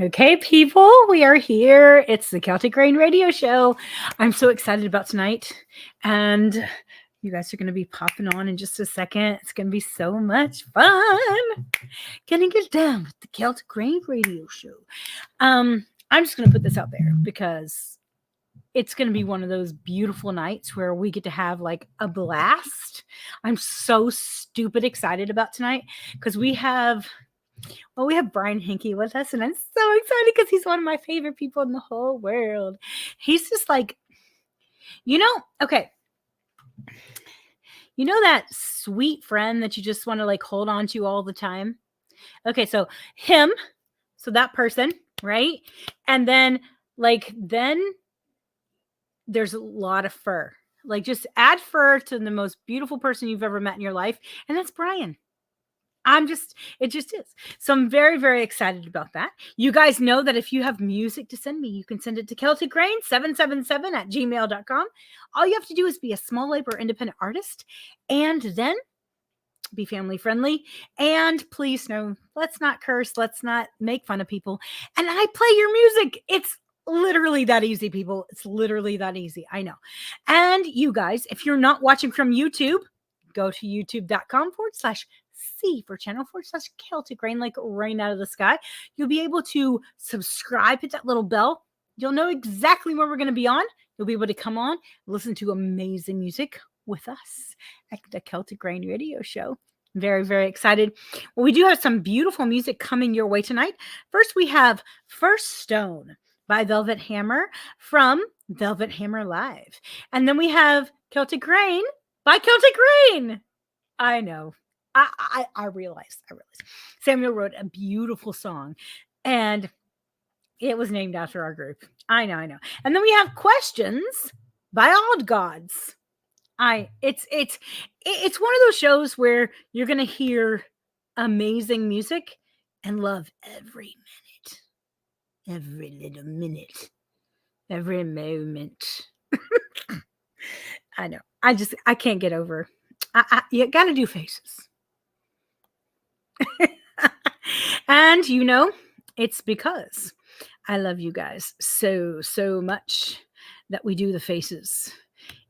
Okay, people, we are here. It's the Celtic Rain Radio Show. I'm so excited about tonight. And you guys are going to be popping on in just a second. It's going to be so much fun. Getting it down with the Celtic Rain Radio Show. I'm just going to put this out there because it's going to be one of those beautiful nights where we get to have like a blast. I'm so stupid excited about tonight because we have Brian Henke with us, and I'm so excited because he's one of my favorite people in the whole world. He's just like, okay, that sweet friend that you just want to like hold on to all the time? Okay, so that person, right? And then there's a lot of fur. Like just add fur to the most beautiful person you've ever met in your life, and that's Brian. It just is. So I'm very, very excited about that. You guys know that if you have music to send me, you can send it to celticrain777@gmail.com. All you have to do is be a small labor independent artist and then be family friendly. And please, no, let's not curse. Let's not make fun of people. And I play your music. It's literally that easy, people. It's literally that easy. I know. And you guys, if you're not watching from YouTube, go to youtube.com/C for channel /Celtic Rain, like rain out of the sky. You'll be able to subscribe, hit that little bell. You'll know exactly where we're going to be on. You'll be able to come on, listen to amazing music with us at the Celtic Rain Radio Show. Very, very excited. Well, we do have some beautiful music coming your way tonight. First, we have First Stone by Velvet Hammer from Velvet Hammer Live. And then we have Celtic Rain by Celtic Rain. I know. I realized. Samuel wrote a beautiful song, and it was named after our group. I know. And then we have Questions by Odd Gods. It's one of those shows where you're gonna hear amazing music and love every little minute, every moment. I know. I can't get over. You gotta do faces. And it's because I love you guys so much that we do the faces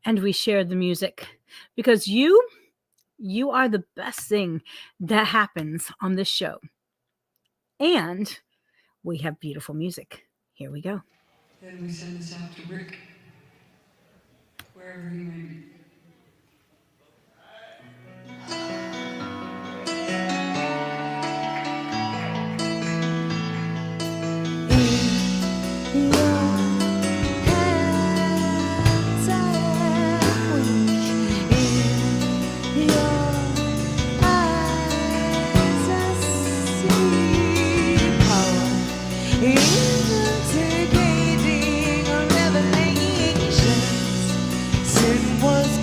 and we share the music, because you are the best thing that happens on this show. And we have beautiful music. Here we go. Then we send this out to Rick, wherever he may be. Investigating revelations, sin was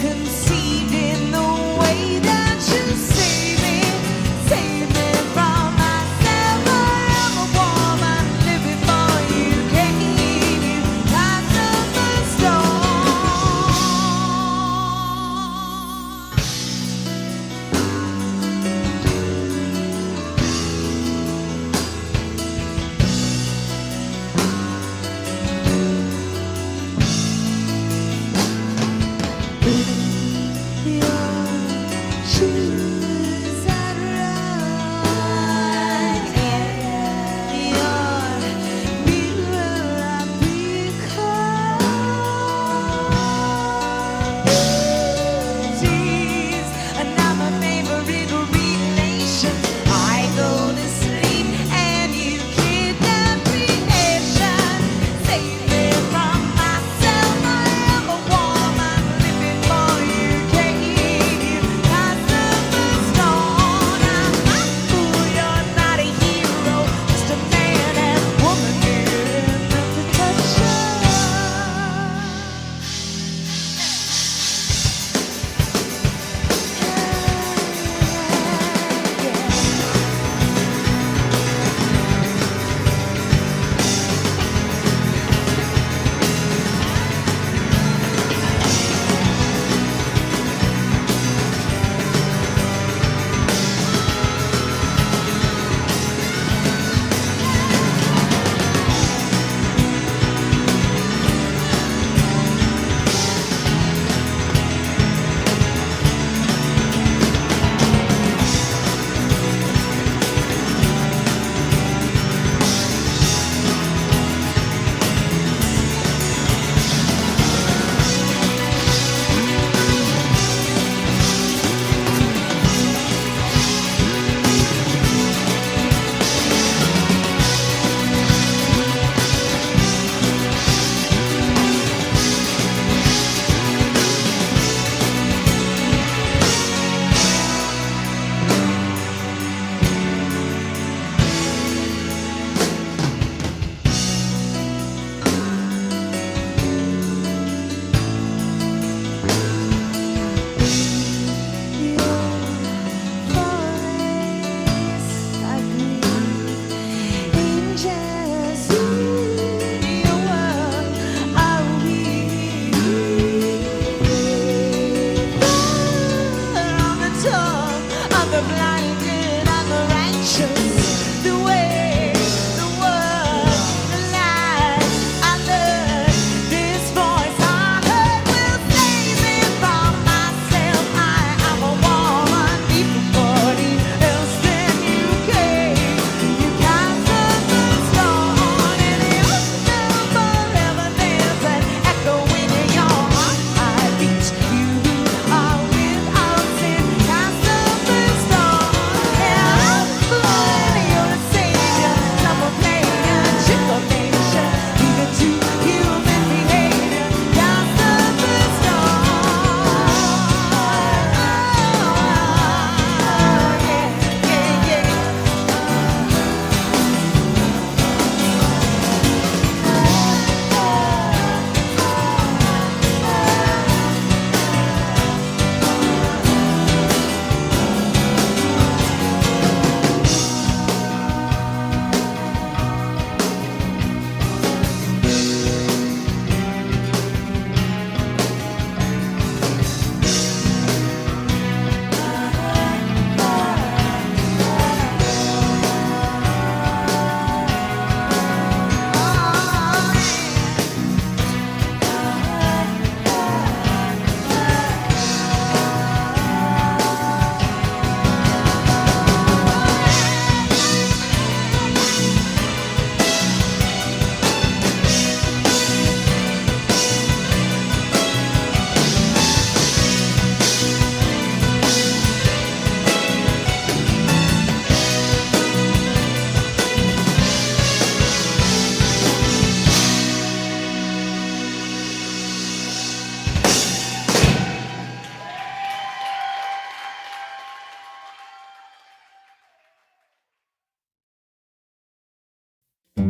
The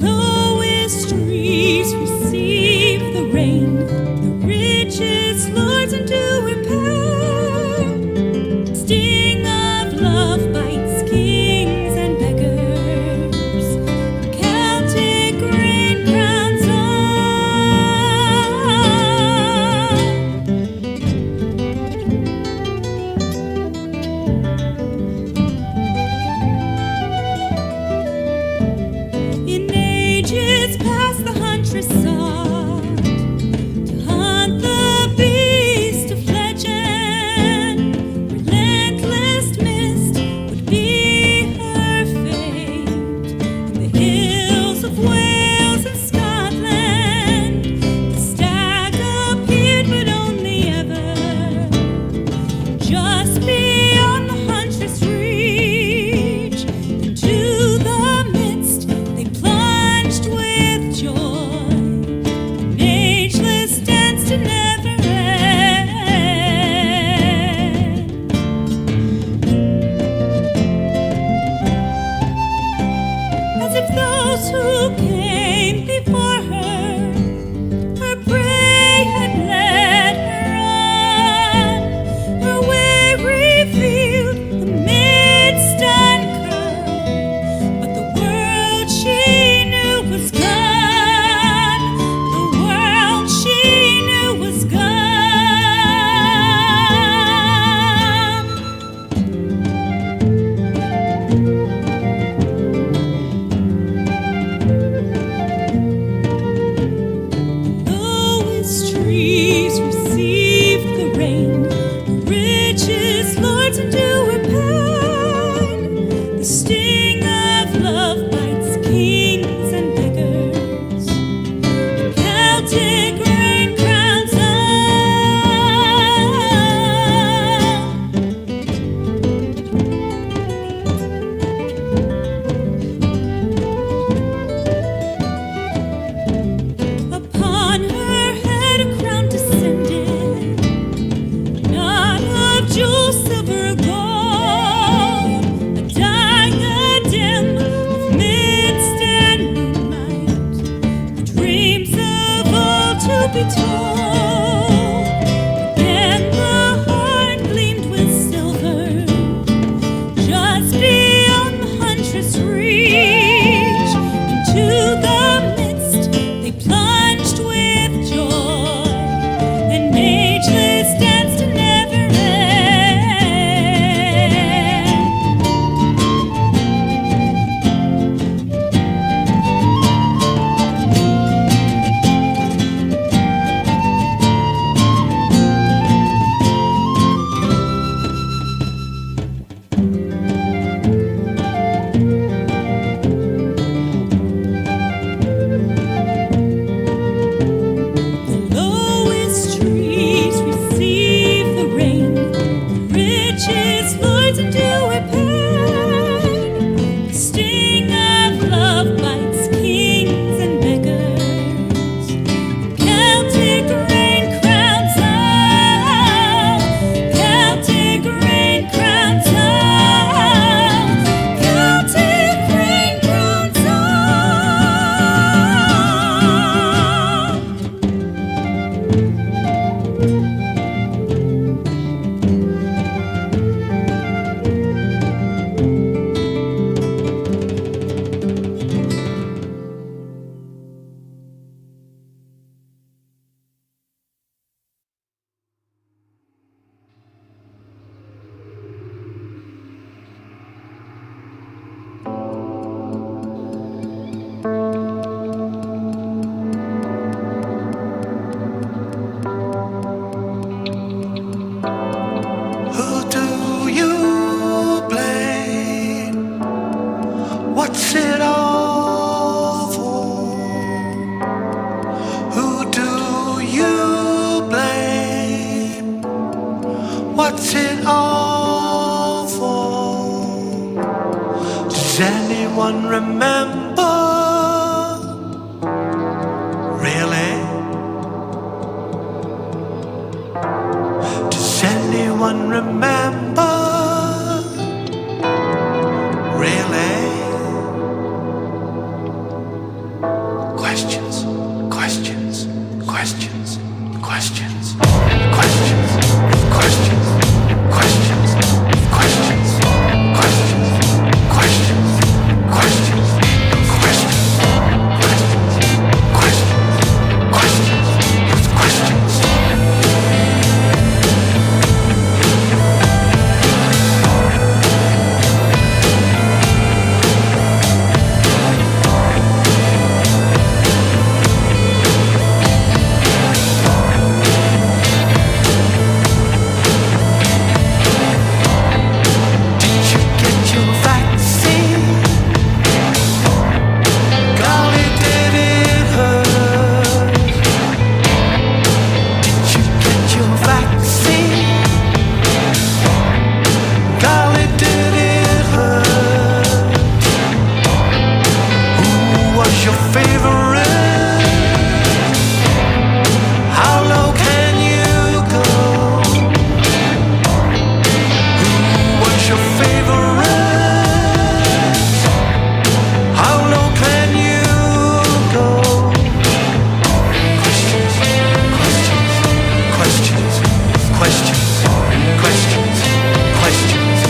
lowest trees receive the rain, the richest lords undo repair. Sting of love bites kings and beggars. Celtic rain crowns on. In ages past, the huntress sought to hunt the beast of legend. Relentless mist would be her fate. In the hills of Wales and Scotland, the stag appeared, but only ever just beyond the huntress' reach. Into the midst they plunged with joy. An ageless dance to never end. As if those who came before her prey had led her on. Her way revealed the midst uncurled, but the world she knew was gone. The world she knew was gone. Lowest trees received the rain, the richest lords undo repair. The sting of love bites kings and beggars. Celtic rain crowns on. Upon her head a crown descended, not of jewels, silver, or gold, a diadem of mist and moonlight, the dreams of old to be told. Again the horn gleamed with silver, just beyond the huntress' reach. Into the midst they plunged with joy. An ageless dance to never end. The lowest trees receive the rain, the richest lords undo repair. The sting of love bites kings and beggars. Celtic rain crowns on. Celtic rain crowns on. Celtic rain crowns on. Who do you blame? What's it all for? Who do you blame? What's it all anyone remember? Really? Does anyone remember? Really? Questions, questions, questions, questions, questions, questions, questions, questions, questions, questions, questions, questions, questions, questions, questions. Did you get your vaccine? Golly, did it hurt? Did you get your vaccine? Golly, did it hurt? Who was your favorite? How low can you go? Who was your favorite? How low can you go? Questions, questions, questions, questions, questions,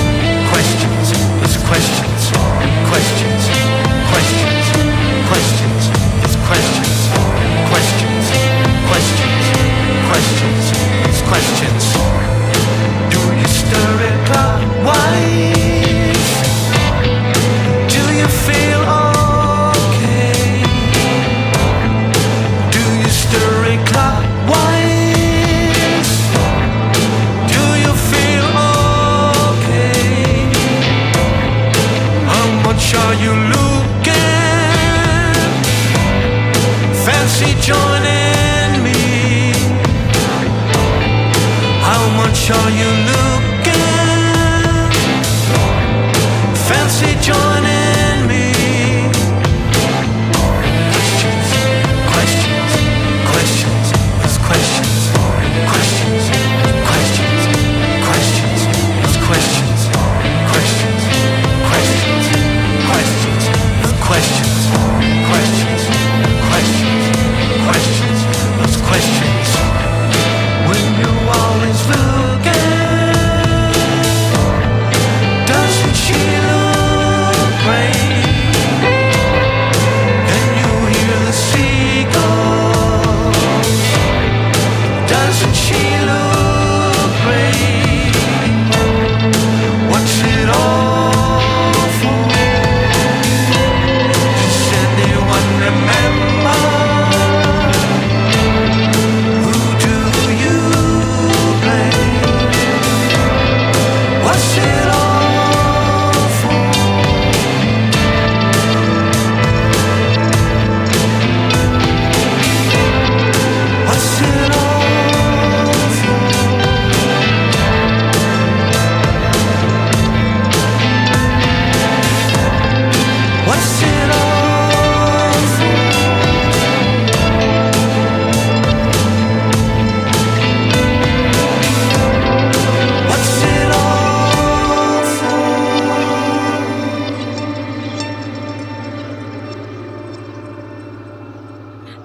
questions, there's questions, questions, questions, questions, there's questions, questions, questions, questions, there's questions. Do you stir it clockwise? Do you feel okay? Do you stir it clockwise? Do you feel okay? How much are you looking? Fancy joining me? How much are you looking? Fancy joining me? Questions, questions, questions, there's questions, questions, questions, questions, there's questions, questions, questions, questions, there's questions, questions, questions, questions, there's questions. When you always looking, doesn't she look great? Can you hear the seagulls? Doesn't she look great? What's it all for? Does anyone remember? Who do you blame? What's it all for? What's it all for? What's it all for? What's it all for?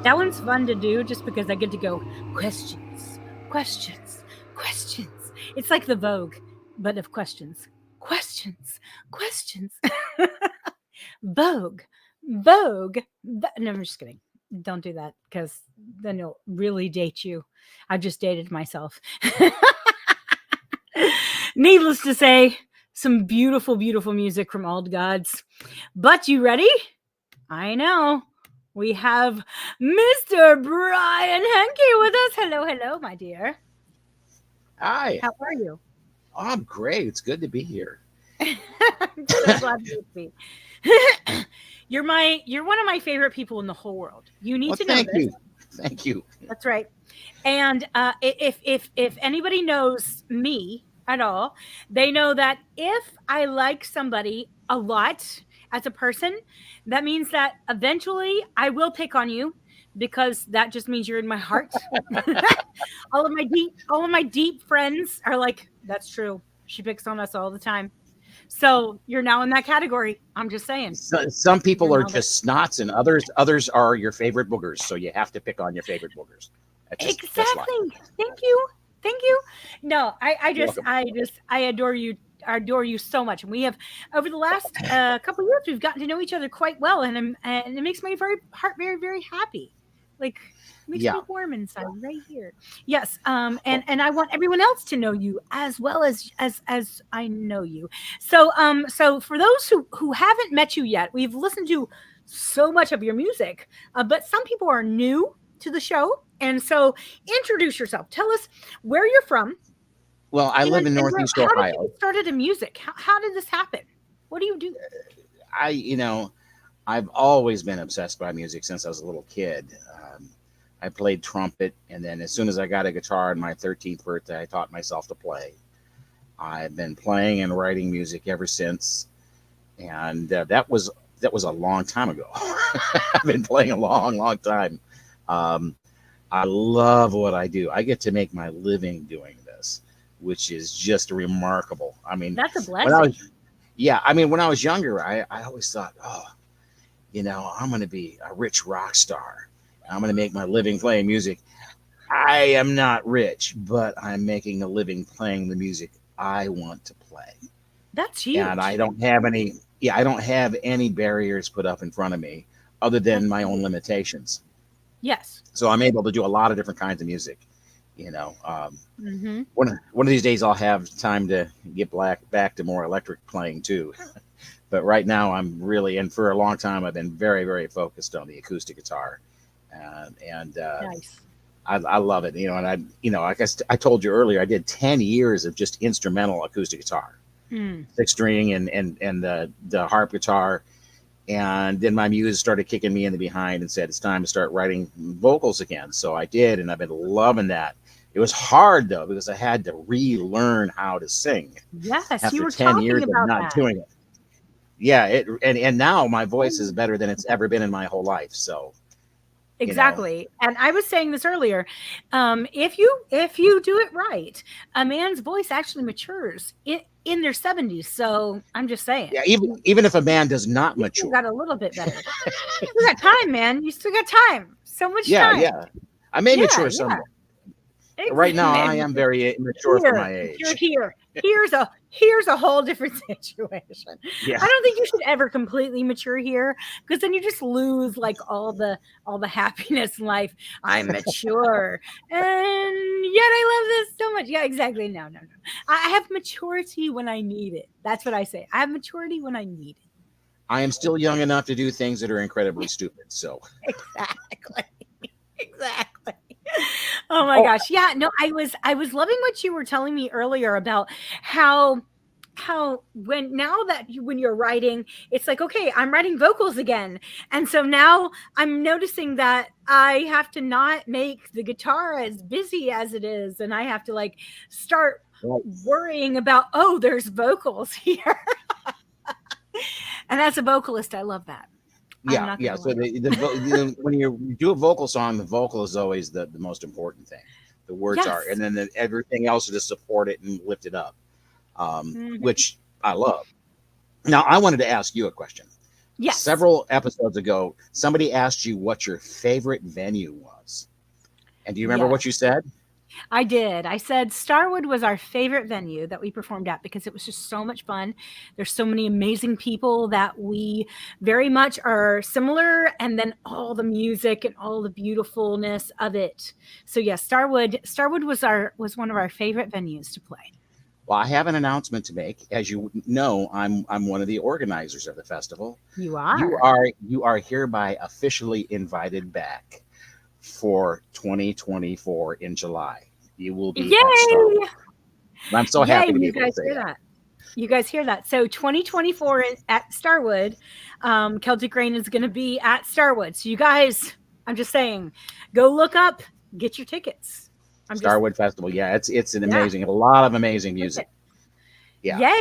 That one's fun to do just because I get to go questions, questions, questions. It's like the Vogue, but of questions. Questions, questions. Vogue, Vogue. No, I'm just kidding. Don't do that because then you'll really date you. I've just dated myself. Needless to say, some beautiful, beautiful music from Old Gods. But you ready? I know. We have Mr. Brian Henke with us. Hello, hello, my dear. Hi. How are you? Oh, I'm great. It's good to be here. I'm so glad you would be. You're one of my favorite people in the whole world. You need Well, to know thank this. you. Thank you. That's right. And if anybody knows me at all, they know that if I like somebody a lot as a person, that means that eventually I will pick on you because that just means you're in my heart. All of my deep friends are like, that's true. She picks on us all the time. So you're now in that category. I'm just saying. Some people You're are now there. just snots, and others are your favorite boogers. So you have to pick on your favorite boogers. That's life. Exactly. Thank you. Thank you. No, You're welcome. I adore you. I adore you so much. And we have over the last couple of years, we've gotten to know each other quite well, and it makes my heart very, very happy. Like makes Yeah. me warm inside right here. Yes. And I want everyone else to know you as well as I know you. So for those who haven't met you yet, we've listened to so much of your music, but some people are new to the show. And so introduce yourself. Tell us where you're from. Well, I live in Northeast How did you Ohio. get started in music? How did this happen? What do you do? I've always been obsessed by music since I was a little kid. I played trumpet, and then as soon as I got a guitar on my 13th birthday, I taught myself to play. I've been playing and writing music ever since, and that was a long time ago. I've been playing a long, long time. I love what I do. I get to make my living doing this, which is just remarkable. I mean, That's a when I was younger, I always thought, I'm going to be a rich rock star. I'm going to make my living playing music. I am not rich, but I'm making a living playing the music I want to play. That's huge. And I don't have any barriers put up in front of me other than my own limitations. Yes. So I'm able to do a lot of different kinds of music. Mm-hmm. One of these days I'll have time to get back to more electric playing too. But right now I'm really, and for a long time I've been very, very focused on the acoustic guitar, and Nice. I love it. I guess I told you earlier I did 10 years of just instrumental acoustic guitar, Mm. 6-string and the harp guitar. And then my muse started kicking me in the behind and said, it's time to start writing vocals again. So I did, and I've been loving that. It was hard, though, because I had to relearn how to sing Yes, after you were 10 talking years of about not that. doing it. Yeah, and now my voice is better than it's ever been in my whole life. So, Exactly. And I was saying this earlier. If you do it right, a man's voice actually matures in their 70s. So I'm just saying. yeah, even if a man does not You still mature. got a little bit better. You still got time, man. You still got time. So much Yeah, time. yeah. I may Yeah, mature yeah. somewhere. Right now, I am very immature for my You're age. here. Here's a whole different situation. Yeah. I don't think you should ever completely mature here, because then you just lose like all the happiness in life. I'm mature, and yet I love this so much. Yeah, exactly. No. I have maturity when I need it. That's what I say. I have maturity when I need it. I am still young enough to do things that are incredibly stupid. So, Exactly. Oh my gosh. Yeah, no, I was loving what you were telling me earlier about how when you're writing, it's like, okay, I'm writing vocals again. And so now I'm noticing that I have to not make the guitar as busy as it is, and I have to like start worrying about, oh, there's vocals here. And as a vocalist, I love that. yeah. So when you do a vocal song, the vocal is always the most important thing. The words are, Yes. and then everything else is to support it and lift it up, Mhm. which I love. Now, I wanted to ask you a question. Yes. Several episodes ago, somebody asked you what your favorite venue was. And do you remember what you said? I did. I said Starwood was our favorite venue that we performed at because it was just so much fun. There's so many amazing people that we very much are similar, and then all the music and all the beautifulness of it. So yeah, Starwood was one of our favorite venues to play. Well, I have an announcement to make. As you know, I'm one of the organizers of the festival. You are. You are hereby officially invited back for 2024 in July. You will be at Starwood. Yay! And I'm so happy to be You able to guys say hear that. that. You guys hear that? So 2024 at Starwood, Celtic Rain is going to be at Starwood. So you guys, I'm just saying, go look up, get your tickets. Starwood Festival. Yeah, it's an amazing, a lot of amazing music. Yeah.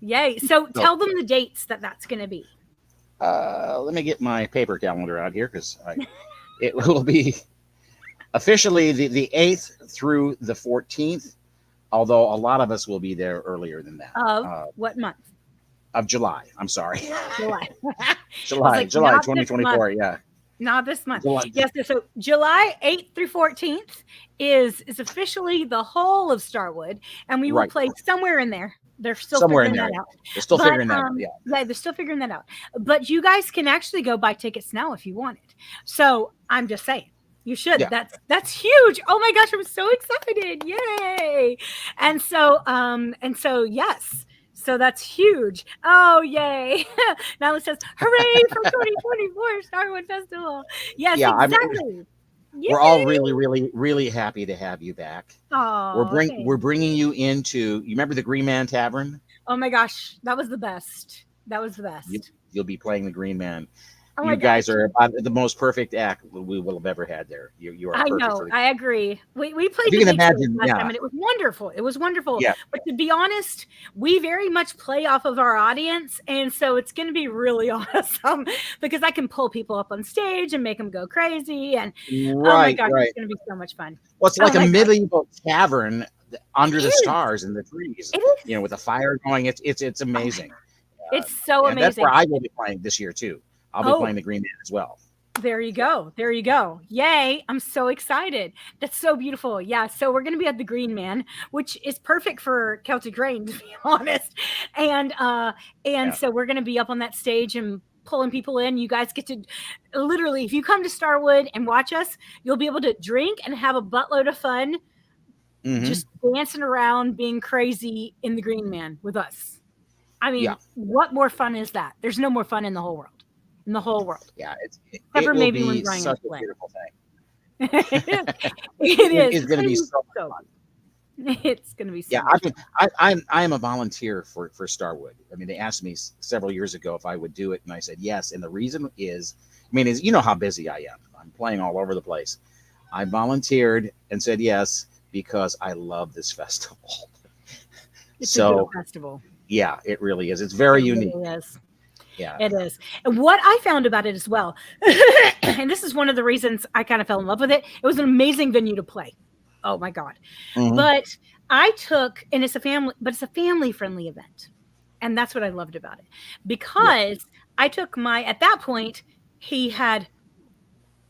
Yay. So tell them the dates that's going to be. Let me get my paper calendar out here because it will be officially the 8th through the 14th, although a lot of us will be there earlier than that. Of what month? Of July. I'm sorry. July. July not this 2024. Yeah. Not this month. July. Yes. So July 8th through 14th is officially the whole of Starwood, and we will Right. play somewhere in there. They're still Somewhere in figuring there. that out. They're still But, figuring that out. Yeah. Yeah, they're still figuring that out. But you guys can actually go buy tickets now if you want it. So I'm just saying. You should. Yeah. That's huge. Oh my gosh, I'm so excited. Yay. And so yes. So that's huge. Oh, yay. Now it says, hooray for 2024 Starwood Festival. Yes, Yeah, I mean, exactly. we're all really, really, really happy to have you back. Oh, We're bringing you into. You remember the Green Man Tavern? Oh my gosh, that was the best. That was the best. You'll be playing the Green Man. Oh my You guys gosh. are about the most perfect act we will have ever had there. You are I perfect know. for the. I agree. We played You the can big stage imagine, last yeah. time, and it was wonderful. It was wonderful. Yeah. But to be honest, we very much play off of our audience, and so it's going to be really awesome because I can pull people up on stage and make them go crazy. And oh my Right, gosh, right. it's going to be so much fun. Well, it's Oh like my a gosh. medieval tavern under It the is. stars and the trees. It is. You know, with a fire going. It's amazing. It's so And that's amazing. where I will be playing this year too. I'll be Oh. playing the Green Man as well. There you go. There you go. Yay. I'm so excited. That's so beautiful. Yeah. So we're going to be at the Green Man, which is perfect for Celtic Rain, to be honest. And Yeah. so we're going to be up on that stage and pulling people in. You guys get to literally, if you come to Starwood and watch us, you'll be able to drink and have a buttload of fun, Mhm. just dancing around, being crazy in the Green Man with us. I mean, Yeah. what more fun is that? There's no more fun in the whole world. In the whole world. Yeah, it Except for will maybe when be Brian such a plays. beautiful thing. It is. It's going to be so so fun. It's going to be so Yeah, much I am a volunteer for Starwood. I mean, they asked me several years ago if I would do it, and I said yes. And the reason is, I mean, you know how busy I am. I'm playing all over the place. I volunteered and said yes because I love this festival. It's a So good festival. yeah, it really is. It's very It unique. really is. Yeah, It is. And what I found about it as well, and this is one of the reasons I kind of fell in love with it, it was an amazing venue to play. Oh my God. Mhm. But I took, and it's a family friendly event. And that's what I loved about it. Because I took at that point,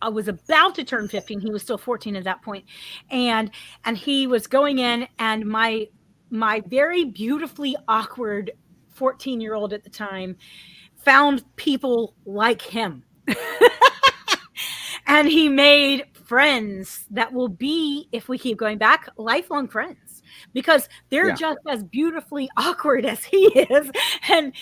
I was about to turn 15. He was still 14 at that point. And he was going in, and my very beautifully awkward 14-year-old at the time found people like him. And he made friends that will be, if we keep going back, lifelong friends, because they're Yeah. just as beautifully awkward as he is. And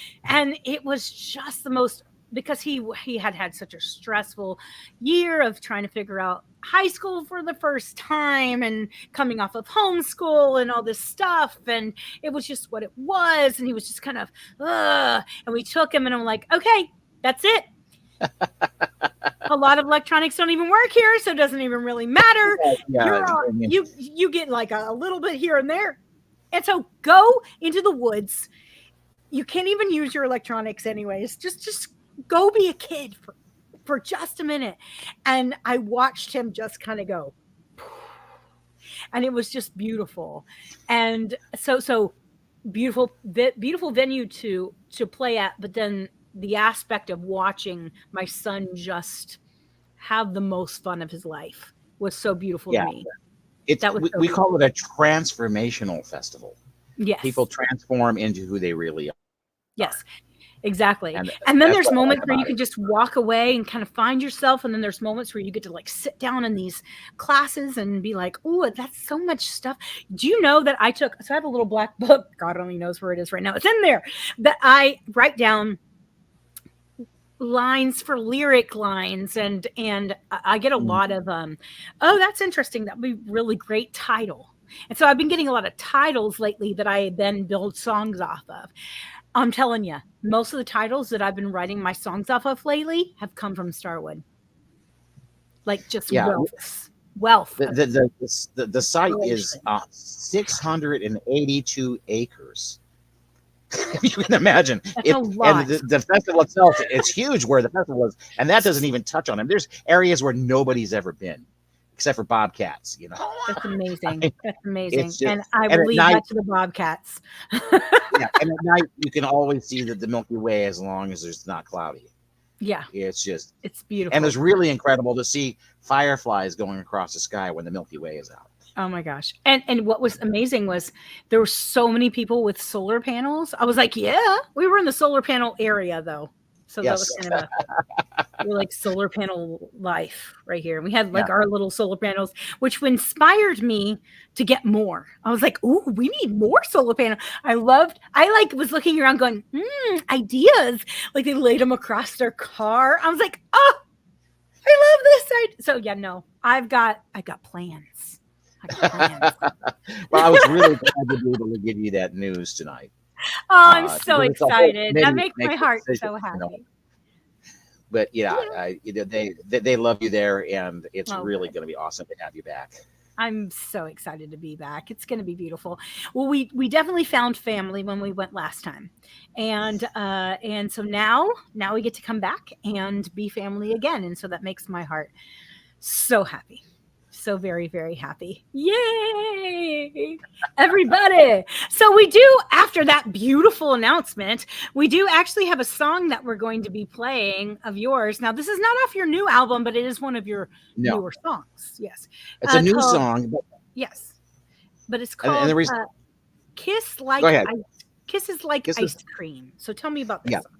it was just the most, because he had such a stressful year of trying to figure out high school for the first time and coming off of homeschool and all this stuff. And it was just what it was. And he was just kind of, and we took him, and I'm like, okay, that's it. A lot of electronics don't even work here, so it doesn't even really matter. Yeah, I mean, You get like a little bit here and there. And so go into the woods. You can't even use your electronics anyways. Just go be a kid for just a minute. And I watched him just kind of go. And it was just beautiful. And so beautiful venue to play at, but then the aspect of watching my son just have the most fun of his life was so beautiful Yeah. to me. it's that was so we call it a transformational festival. Yes. People transform into who they really are. Yes, exactly. And And then that's there's what I like moments where you about can it. just walk away and kind of find yourself. And then there's moments where you get to like sit down in these classes and be like, oh, that's so much stuff. Do you know that I have a little black book, God only knows where it is right now. It's in there, that I write down lines for lyric lines, and I get a lot of oh, that's interesting, that would be really great title. And so I've been getting a lot of titles lately that I then build songs off of. I'm telling you, most of the titles that I've been writing my songs off of lately have come from Starwood. Like just Yeah. wealth. The site is Inspiration. 682 acres. You can imagine. That's a And lot. the festival itself, it's huge where the festival is, and that doesn't even touch on them. There's areas where nobody's ever been, except for bobcats. That's amazing. That's amazing. It's just, And I and will at leave night, that to the Bobcats. yeah, and at night you can always see the Milky Way as long as it's not cloudy. Yeah, It's just, it's beautiful. and it's really incredible to see fireflies going across the sky when the Milky Way is out. Oh my gosh. And what was amazing was there were so many people with solar panels. I was like, yeah, we were in the solar panel area though. So that Yes. was kind of we're like solar panel life right here. And we had like Yeah. our little solar panels, which inspired me to get more. I was like, ooh, we need more solar panel. I was looking around going, ideas. Like they laid them across their car. I was like, oh, I love this. So yeah, no, I've got plans. Well, I was really glad to be able to give you that news tonight. Oh, I'm so because it's a whole excited. That committee makes my makes the heart decision, so happy. But they love you there, and it's Oh, really good. going to be awesome to have you back. I'm so excited to be back. It's going to be beautiful. Well, we definitely found family when we went last time, and so now we get to come back and be family again, and so that makes my heart so happy. So very, very happy. Yay! Everybody. So we do, after that beautiful announcement, we do actually have a song that we're going to be playing of yours. Now, this is not off your new album, but it is one of your No, newer songs. Yes. it's a new Called, song. But, yes. But it's and called the reason, Kiss Like go ahead. Kisses Like Kisses. Ice Cream. So tell me about this Yeah. song.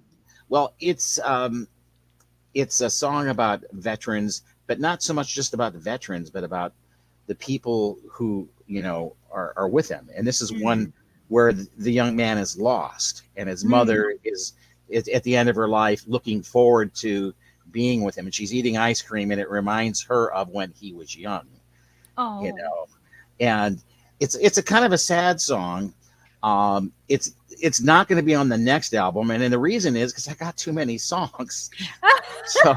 Well, it's a song about veterans, but not so much just about the veterans, but about the people who are with them. And this is one where the young man is lost, and his mother is at the end of her life looking forward to being with him, and she's eating ice cream, and it reminds her of when he was young. Oh. And it's a kind of a sad song. It's not going to be on the next album, and then the reason is because I got too many songs. So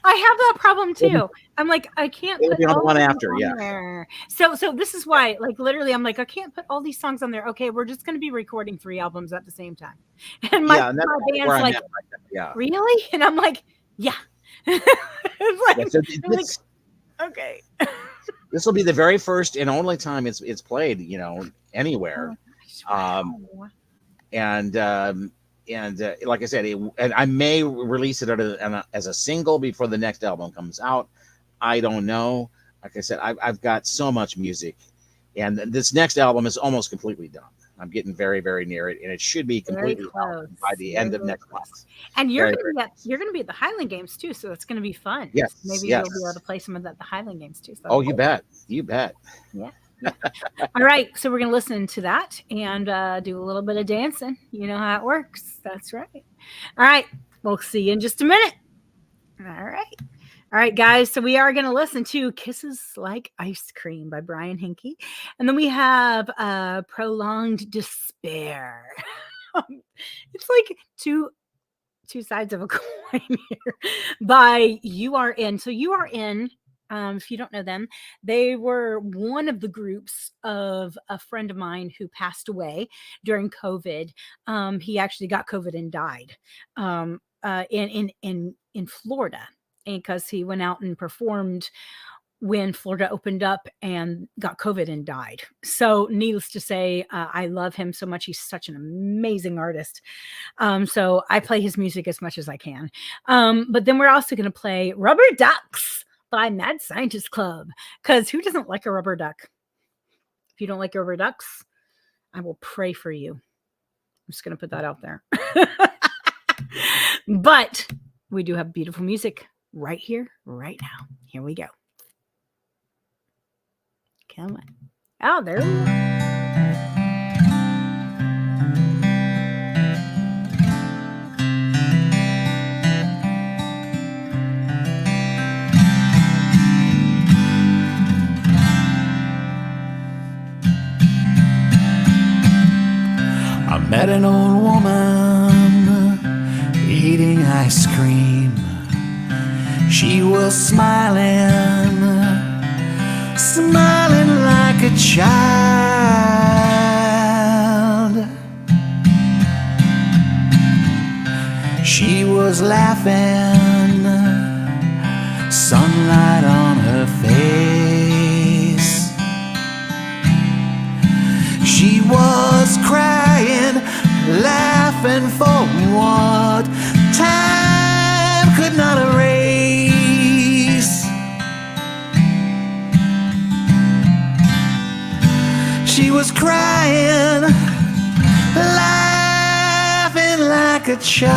I have that problem too. I'm like, I can't it'll put be on the all one these after, on yeah. there. So this is why, like, literally, I'm like, I can't put all these songs on there. Okay, we're just going to be recording 3 albums at the same time. And my And that's band's where I'm like, at right now. Yeah. really? And I'm like, yeah. It's like, Yeah, so I'm like, okay. this will be the very first and only time it's played, anywhere. Wow. And like I said, and I may release it as a single before the next album comes out. I don't know. Like I said, I've got so much music, and this next album is almost completely done. I'm getting very, very near it, and it should be completely out by the end of next month. And you're Very, going to be at the Highland Games too, so it's going to be fun. Yes, Maybe yes. you'll be able to play some of that at the Highland Games too. So Oh, you bet. Yeah. All right, so we're going to listen to that and do a little bit of dancing. You know how it works. That's right. All right, we'll see you in just a minute. All right, guys. So we are going to listen to Kisses Like Ice Cream by Brian Henke. And then we have Prolonged Despair. It's like two sides of a coin here by You Are In. So You Are In, if you don't know them, they were one of the groups of a friend of mine who passed away during COVID. He actually got COVID and died in Florida, because he went out and performed when Florida opened up and got COVID and died. So needless to say, I love him so much. He's such an amazing artist. So I play his music as much as I can. But then we're also going to play Rubber Ducks by Mad Scientist Club, because who doesn't like a rubber duck? If you don't like rubber ducks, I will pray for you. I'm just going to put that out there. But we do have beautiful music right here, right now. Here we go. Come on. Oh, there we go. I met an old woman eating ice cream. She was smiling like a child. She was laughing, sunlight on her face. She was crying, laughing for what time could not erase. She was crying, laughing like a child.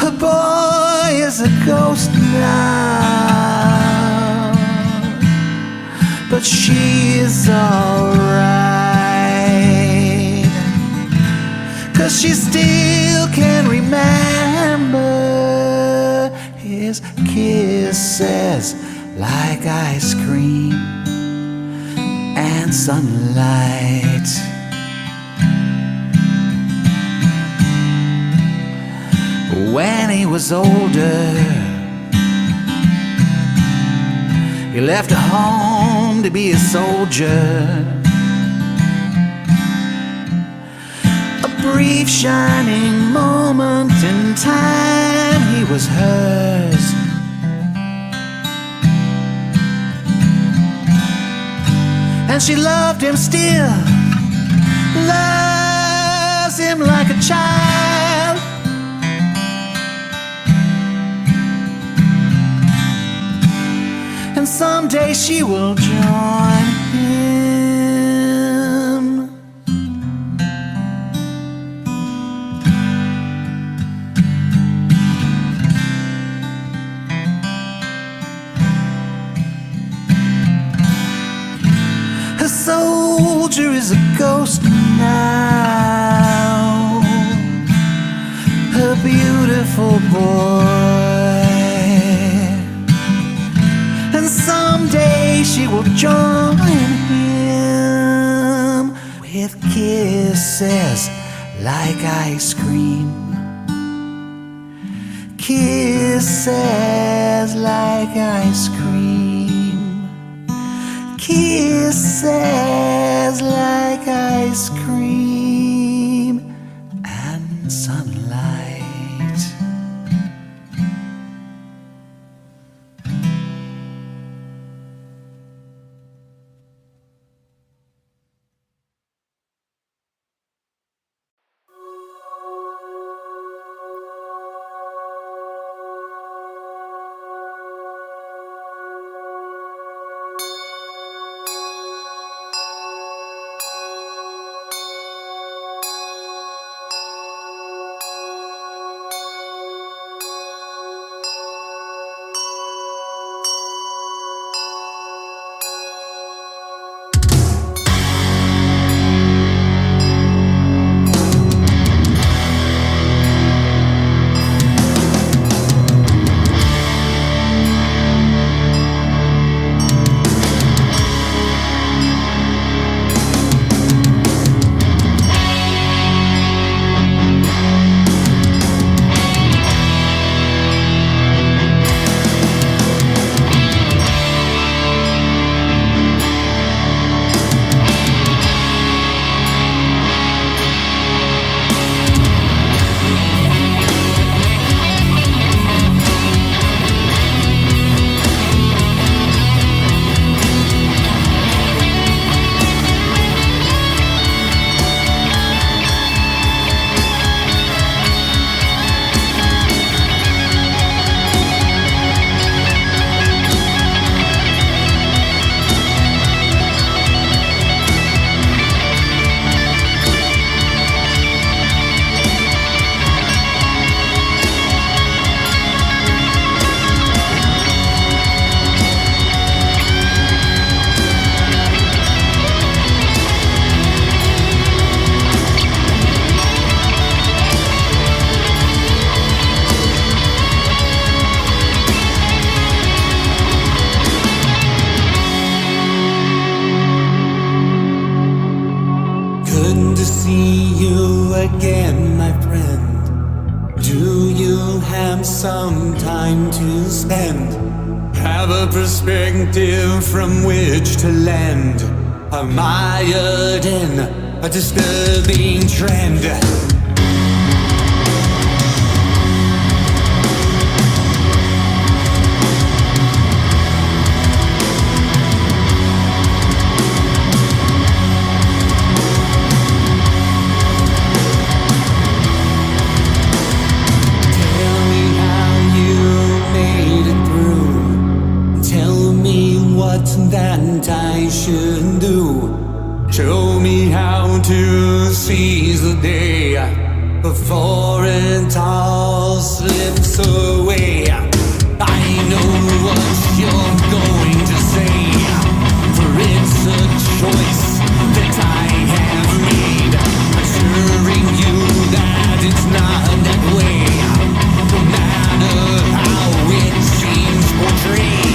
Her boy is a ghost now, but she is alright, 'cause she still can remember his kisses like ice cream and sunlight. When he was older, he left home to be a soldier. A brief shining moment in time, he was hers. And she loved him still, loves him like a child. And someday she will join him. Her soldier is a ghost now, her beautiful boy. And someday she will join him with kisses like ice cream, kisses like ice cream, kisses like ice cream and sunlight. again, my friend. Do you have some time to spend? Have a perspective from which to lend? mired in a disturbing trend. That I should do. Show me how to seize the day before it all slips away. I know what you're going to say, for it's a choice that I have made, assuring you that it's not that way, no matter how it seems portrayed.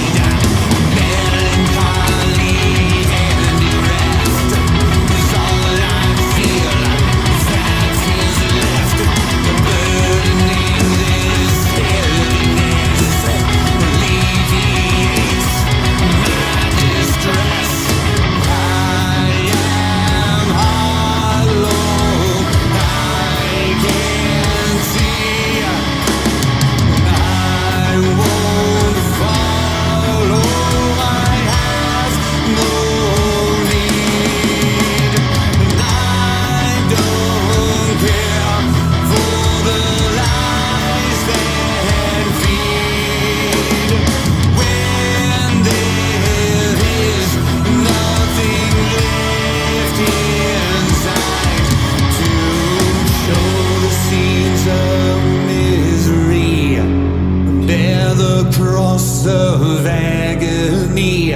Of agony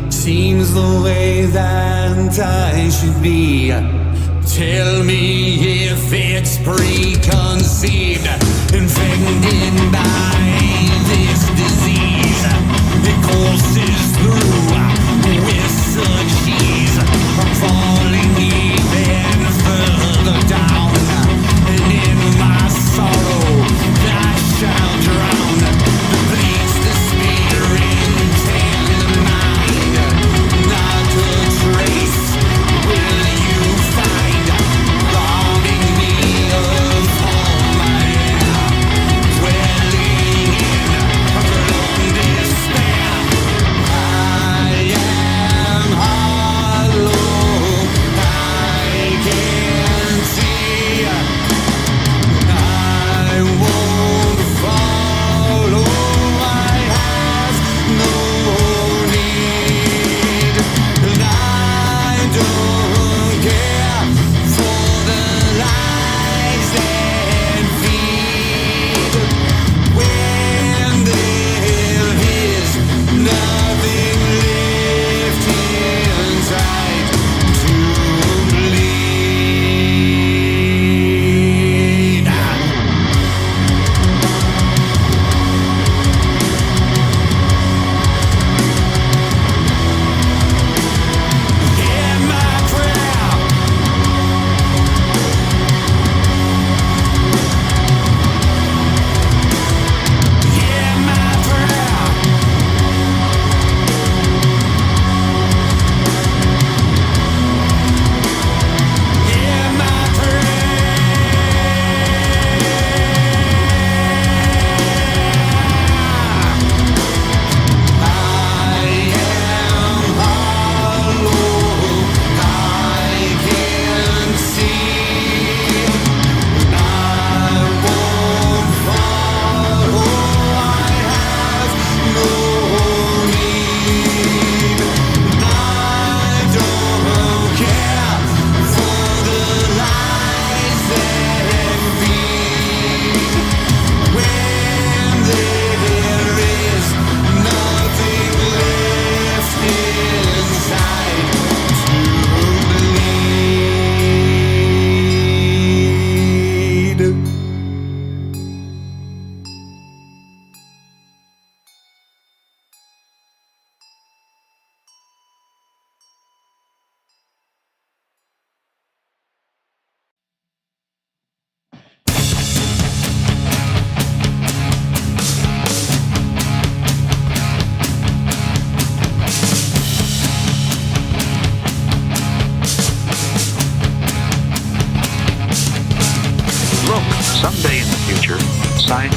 seems the way that I should be. Tell me if it's preconceived, infected by this disease. It courses through with such ease. I'm falling even further down, and in my sorrow I shall drown. Bleeds the spirit and the mind, not a trace will you find, robbing me of all I am, dwelling in a prolonged despair. I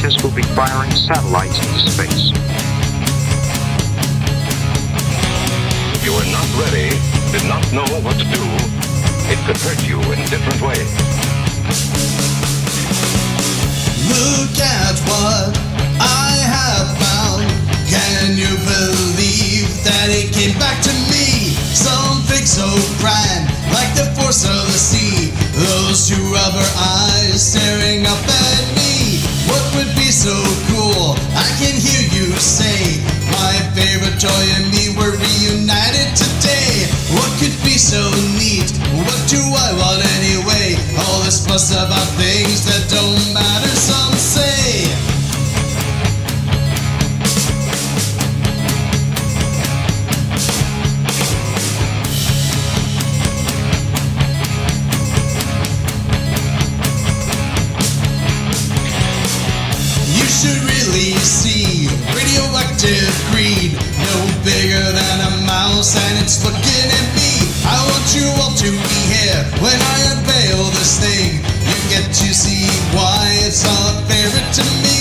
scientists will be firing satellites into space. If you are not ready, did not know what to do, it could hurt you in different ways. Look at what I have found. Can you believe that it came back to me? Something so grand, like the force of the sea. Those two rubber eyes staring up at me. What would be so cool? I can hear you say, my favorite toy and me were reunited today. What could be so neat? What do I want anyway? All this fuss about things that don't matter, some say. You should really see radioactive greed, no bigger than a mouse, and it's looking at me. I want you all to be here when I unveil this thing. You get to see why it's all a favorite to me.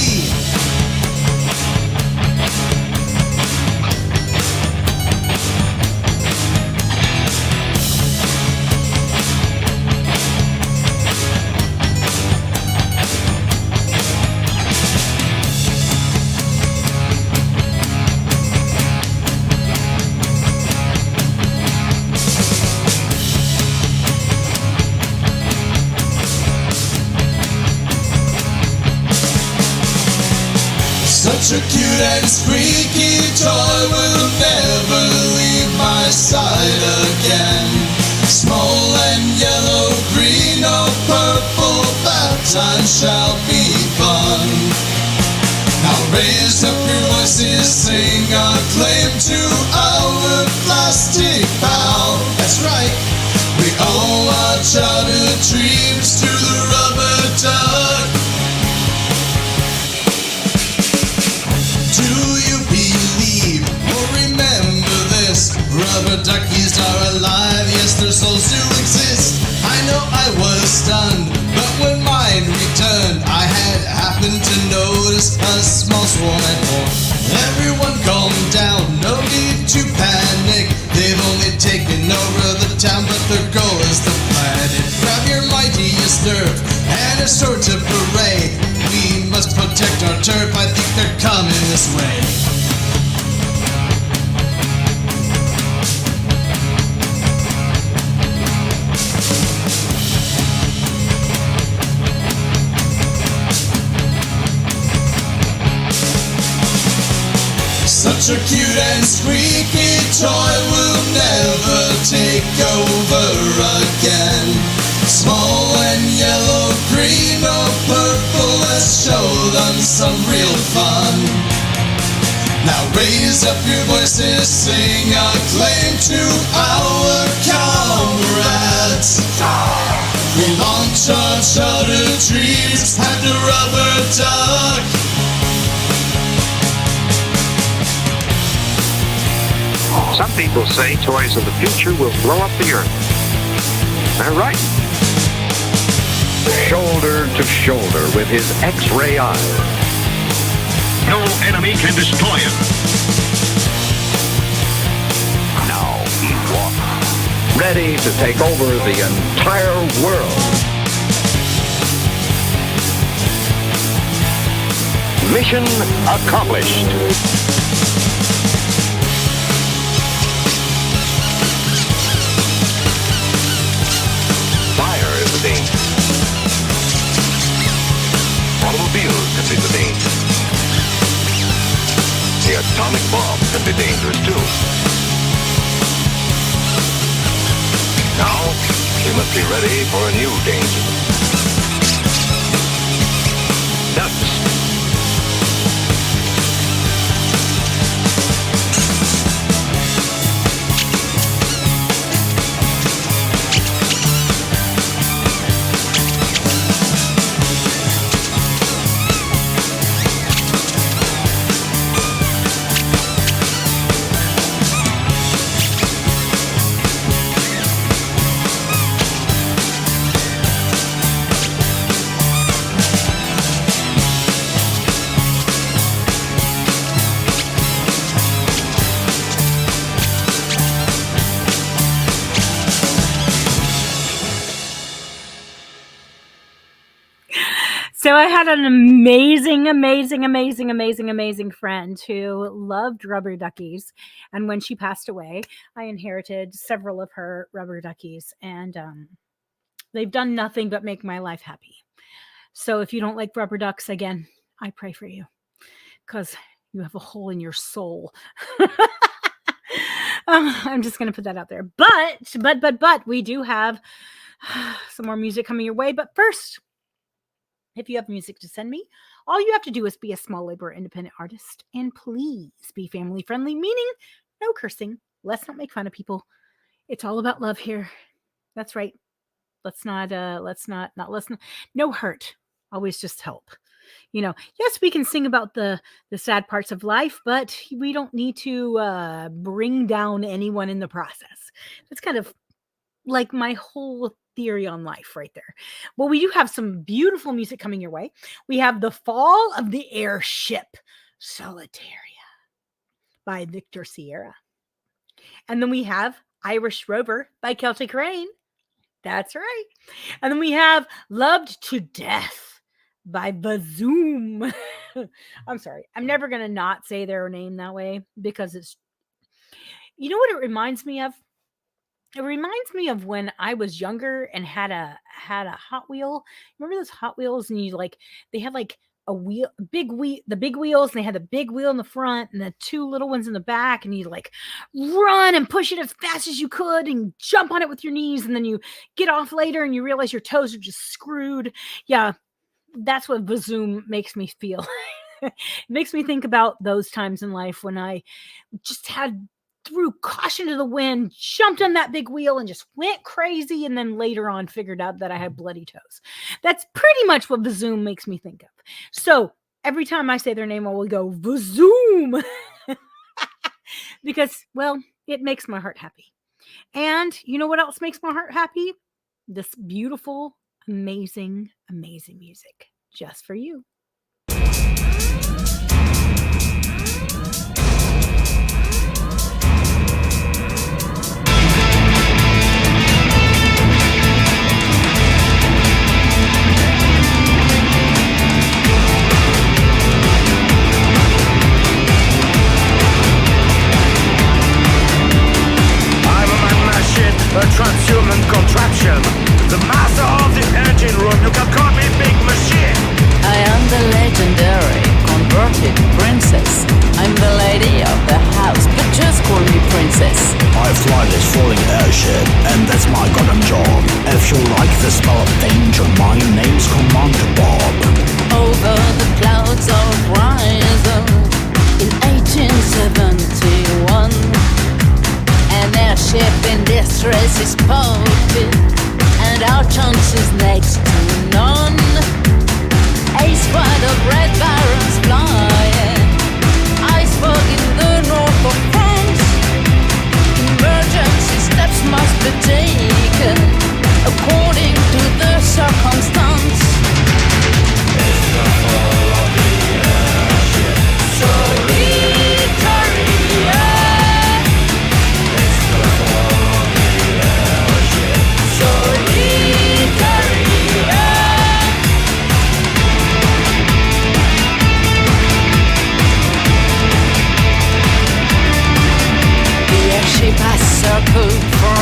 Such a cute and squeaky toy will never leave my side again. Small and yellow, green or purple, that time shall be fun. Now raise up your voices, sing our claim to our plastic pal. That's right, we owe our childhood dreams to the rubber duck. Do you believe or remember this? Rubber duckies are alive, yes, their souls do exist. I know I was stunned, but when mine returned, I had happened to notice a small swarm at home. Everyone calm down, no need to panic. They've only taken over the town, but their goal is the planet. Grab your mightiest nerve and a sword to parade. We must protect our turf, I think they're coming this way. Such a cute and squeaky toy will never take over again. Small and yellow, green or purple, let's show them some real fun. Now raise up your voices, sing our claim to our comrades. We launch our childhood dreams at the rubber duck. Some people say toys of the future will blow up the earth. They're right. Shoulder to shoulder with his X-ray eyes. No enemy can destroy him. Now he walks, ready to take over the entire world. Mission accomplished. Fire is the danger. Automobiles can be the danger. The atomic bomb can be dangerous too. Now, we must be ready for a new danger. Ducks. I had an amazing friend who loved rubber duckies. And when she passed away, I inherited several of her rubber duckies. And they've done nothing but make my life happy. So if you don't like rubber ducks, again, I pray for you because you have a hole in your soul. I'm just going to put that out there. But we do have some more music coming your way. But first, if you have music to send me, all you have to do is be a small labor independent artist and please be family friendly, meaning no cursing. Let's not make fun of people. It's all about love here. That's right. Let's not listen. No hurt. Always just help. Yes, we can sing about the sad parts of life, but we don't need to bring down anyone in the process. That's kind of like my whole theory on life right there. Well, we do have some beautiful music coming your way. We have The Fall of the Airship, Solitaria by Victor Sierra. And then we have Irish Rover by Celtic Rain. That's right. And then we have Loved to Death by Bazoom. I'm sorry. I'm never going to not say their name that way because it's, you know what it reminds me of? It reminds me of when I was younger and had a Hot Wheel. Remember those Hot Wheels? And they had like a wheel, the big wheels, and they had the big wheel in the front and the two little ones in the back, and you like run and push it as fast as you could and jump on it with your knees, and then you get off later and you realize your toes are just screwed. Yeah, that's what Bazoom makes me feel. It makes me think about those times in life when I just threw caution to the wind, jumped on that big wheel and just went crazy. And then later on figured out that I had bloody toes. That's pretty much what Bazoom makes me think of. So every time I say their name, I will go Bazoom because, well, it makes my heart happy. And you know what else makes my heart happy? This beautiful, amazing music just for you. A transhuman contraption, the master of the engine room. You can call me Big Machine. I am the legendary converted princess. I'm the lady of the house, but just call me princess. I fly this falling airship, and that's my goddamn job. If you like the smell of danger, my name's Commander Bob. Over the clouds of Horizon in 1871. An airship in distress is spotted, and our chances next to none. A squad of red barons flying, iceberg in the north of France. Emergency steps must be taken according to the circumstance. It's the fall of the airship, Solitaria. She passed circle for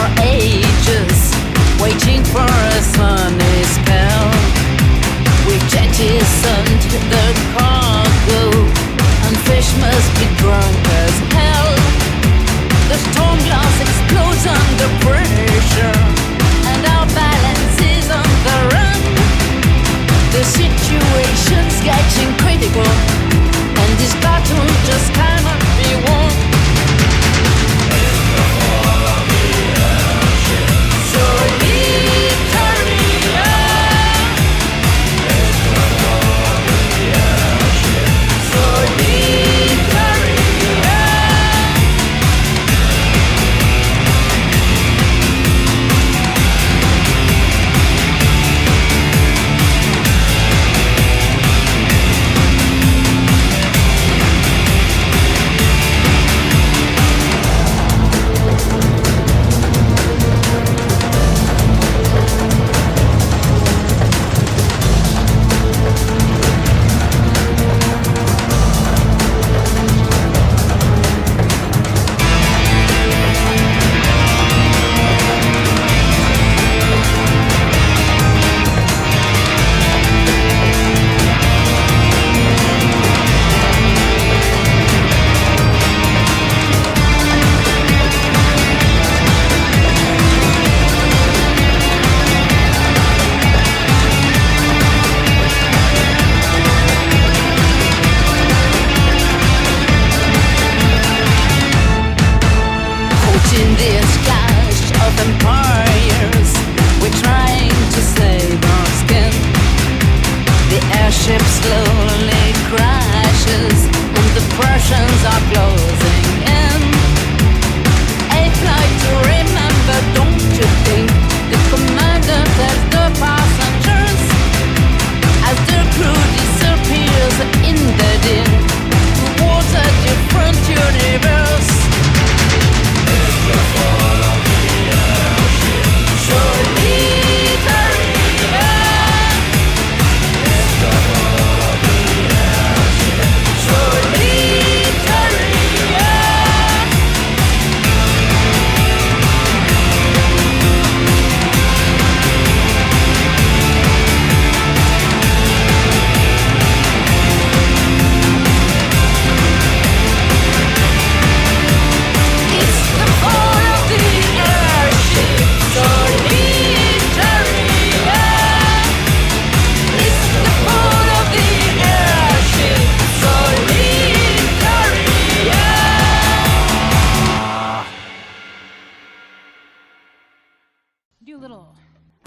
Do a little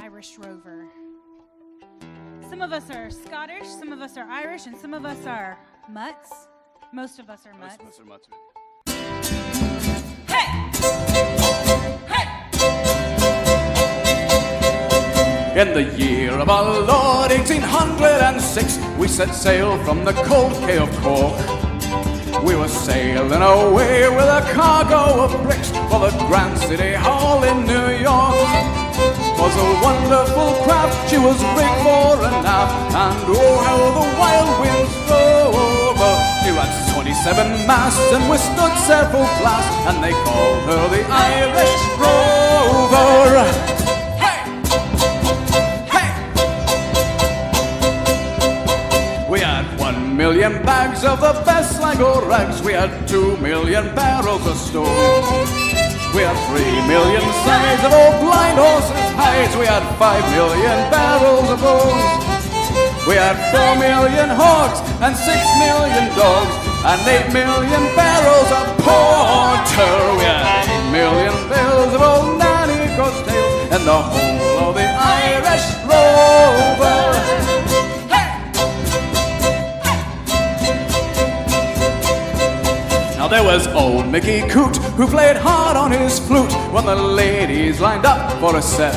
Irish rover. Some of us are Scottish, some of us are Irish, and some of us are mutts. Most of us are mutts. Most of us are mutts. Hey! Hey! In the year of our Lord 1806, we set sail from the cold Bay of Cork. We were sailing away with a cargo of bricks for the Grand City Hall in New York. 'Twas a wonderful craft, she was rigged fore and aft, and oh how the wild winds over. She had 27 masts and withstood several blasts, and they called her the Irish Rover. Hey! Hey! We had 1 million bags of the best Sligo rags, we had 2 million barrels of stone. We had 3 million sides of old blind horses' hides. We had 5 million barrels of bones. We had 4 million hogs and 6 million dogs and 8 million barrels of porter. We had 8 million bales of old Nanny Costello and the whole of the Irish Rover. Now there was old Mickey Coot, who played hard on his flute when the ladies lined up for a set.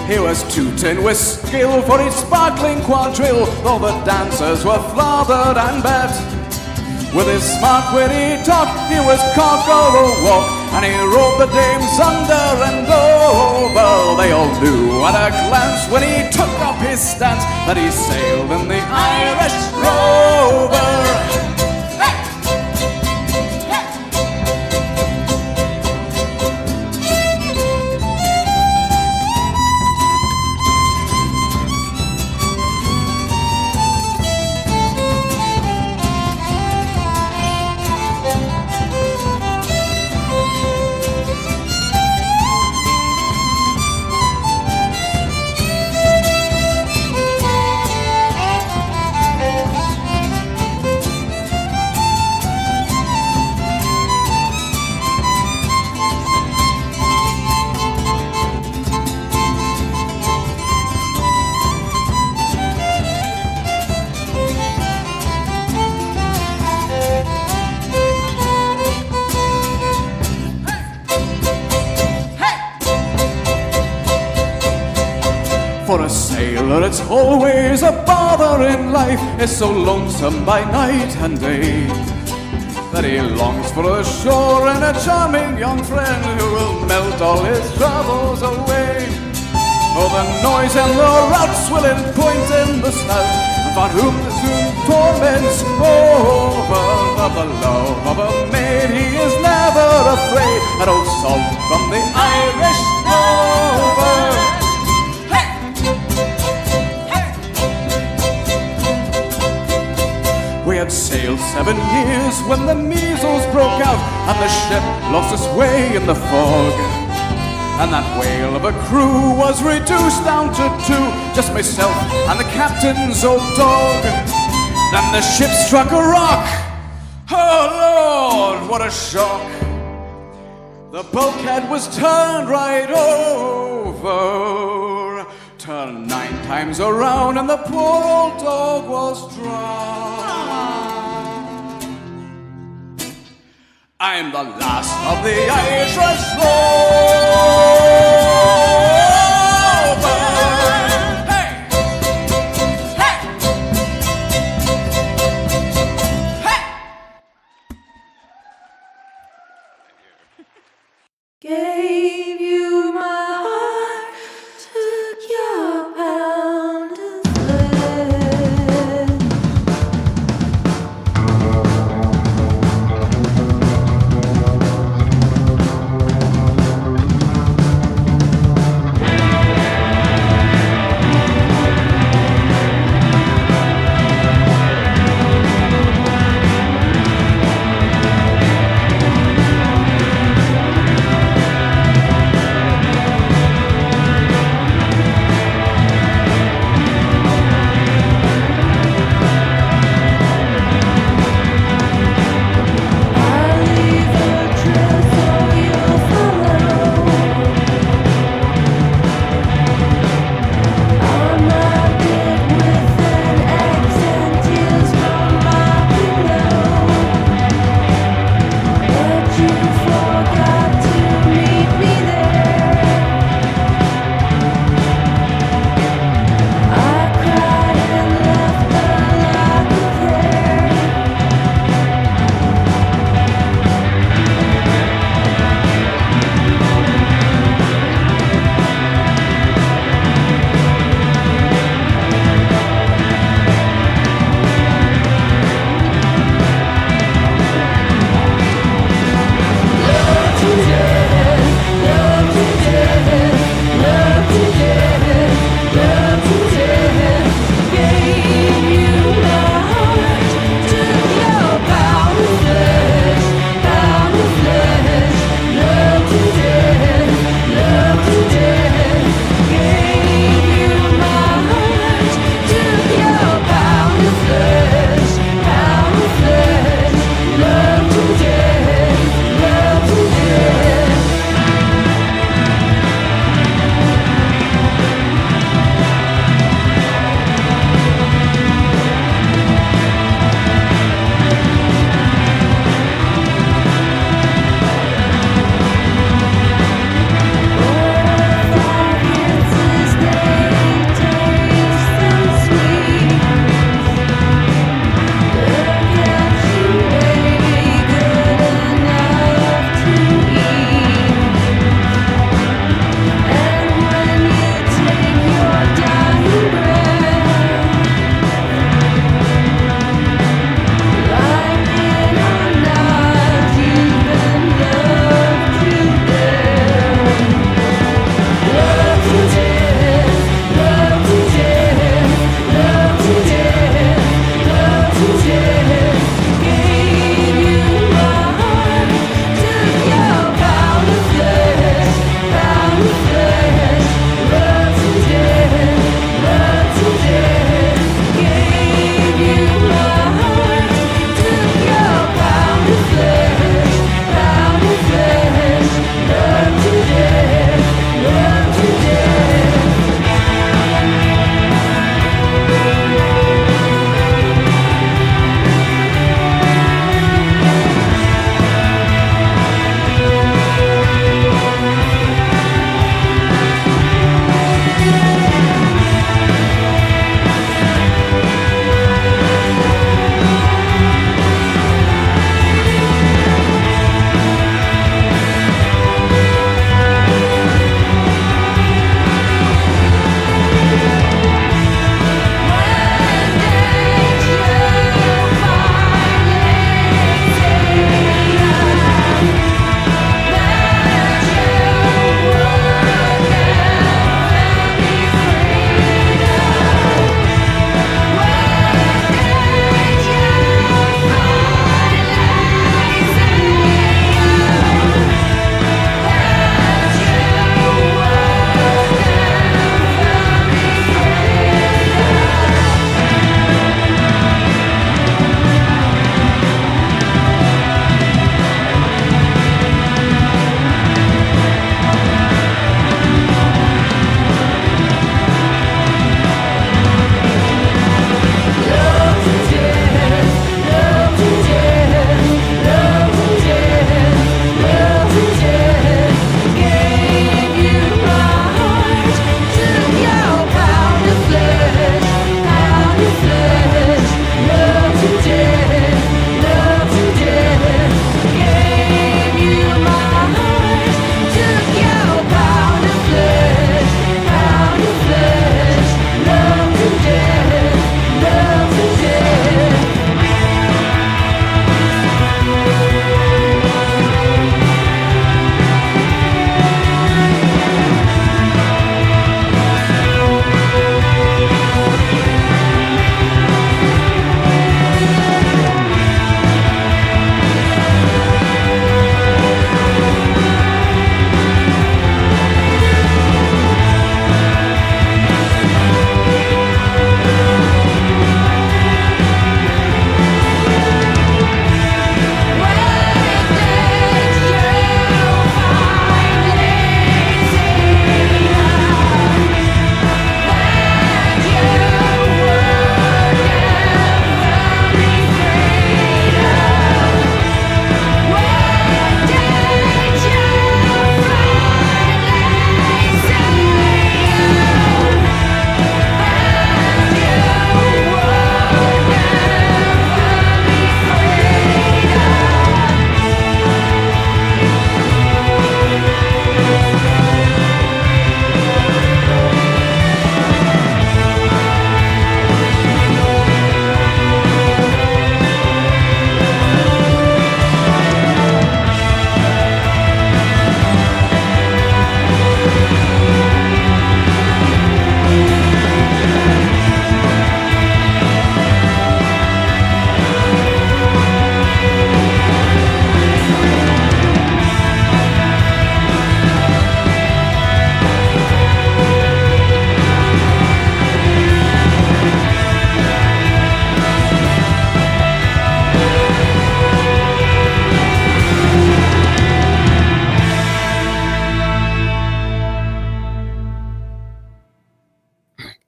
He was tooting with skill for his sparkling quadrille, though the dancers were flothered and bet. With his smart witty talk, he was cock or a walk, and he rode the dames under and over. They all knew at a glance when he took up his stance that he sailed in the Irish Rover. For a sailor it's always a bother in life. It's so lonesome by night and day that he longs for a shore and a charming young friend who will melt all his troubles away. For the noise and the routs will point in the snout, and for whom the soon torments over. Of the love of a maid he is never afraid, an old salt from the Irish Rover. We had sailed 7 years when the measles broke out and the ship lost its way in the fog. And that whale of a crew was reduced down to 2, just myself and the captain's old dog. Then the ship struck a rock. Oh Lord, what a shock. The bulkhead was turned right over, turned 9 times around, and the poor old dog was drowned. I'm the last of the Irish Rover. Hey! Hey! Hey! Gave you my heart, took your pound of flesh.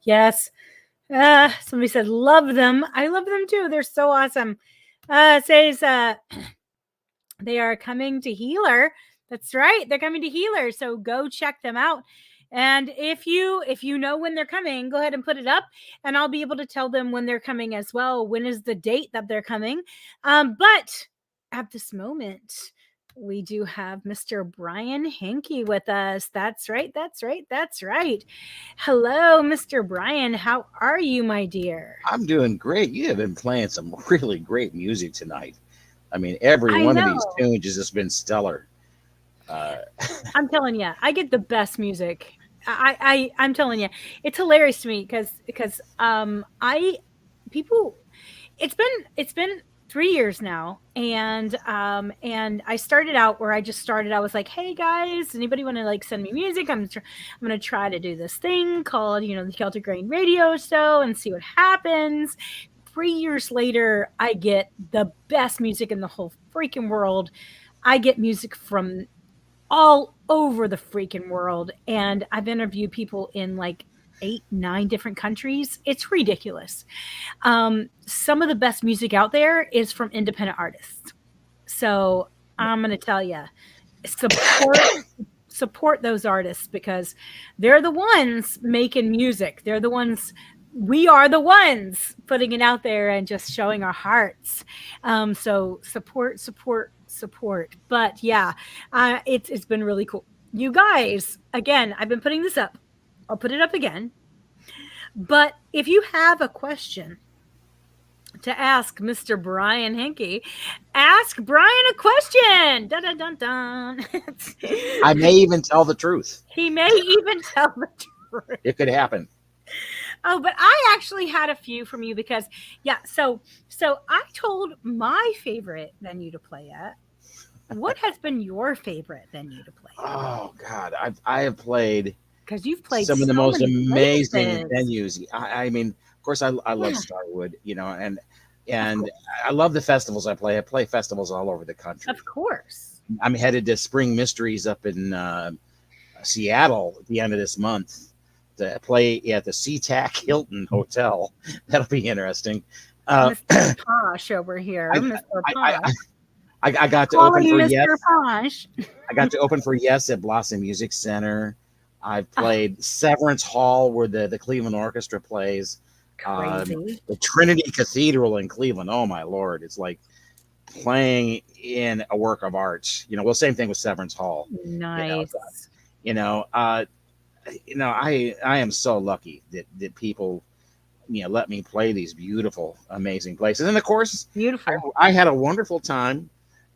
Yes. Somebody said, love them. I love them too. They're so awesome. Says, they are coming to Healer. That's right. They're coming to Healer. So go check them out. And if you know when they're coming, go ahead and put it up, and I'll be able to tell them when they're coming as well. When is the date that they're coming? But at this moment, we do have Mr. Brian Henke with us. That's right. That's right. That's right. Hello, Mr. Brian. How are you, my dear? I'm doing great. You have been playing some really great music tonight. I mean, every I one of these know. tunes has just been stellar. I'm telling you, I get the best music. I'm telling you, it's hilarious to me because I people it's been 3 years now, and I started out where I was like, hey guys, anybody want to like send me music? I'm gonna try to do this thing called the Celtic Grain Radio Show and see what happens. 3 years later, I get the best music in the whole freaking world. I get music from all over the freaking world. And I've interviewed people in like 8, 9 different countries. It's ridiculous. Some of the best music out there is from independent artists. So I'm going to tell you, support those artists, because they're the ones making music. We are the ones putting it out there and just showing our hearts. So support. But yeah, it's been really cool. You guys, again, I've been putting this up. I'll put it up again. But if you have a question to ask Mr. Brian Henke, ask Brian a question. Dun, dun, dun, dun. I may even tell the truth. He may even tell the truth. It could happen. Oh, but I actually had a few from you because, so I told my favorite venue to play at. What has been your favorite venue to play at? Oh God, I have played, because you've played some of the most amazing places. venues. I mean, of course, I love Starwood, and I love the festivals I play. I play festivals all over the country. Of course. I'm headed to Spring Mysteries up in Seattle at the end of this month to play at the SeaTac Hilton Hotel. That'll be interesting. Mr. Posh over here. Mr. Posh. I got to Calling open for Mr. Yes. Posh. I got to open for Yes at Blossom Music Center. I've played Severance Hall, where the Cleveland Orchestra plays. Crazy. The Trinity Cathedral in Cleveland. Oh my Lord, it's like playing in a work of art. Well, same thing with Severance Hall. Nice. I am so lucky that people let me play these beautiful, amazing places. And of course, beautiful. I had a wonderful time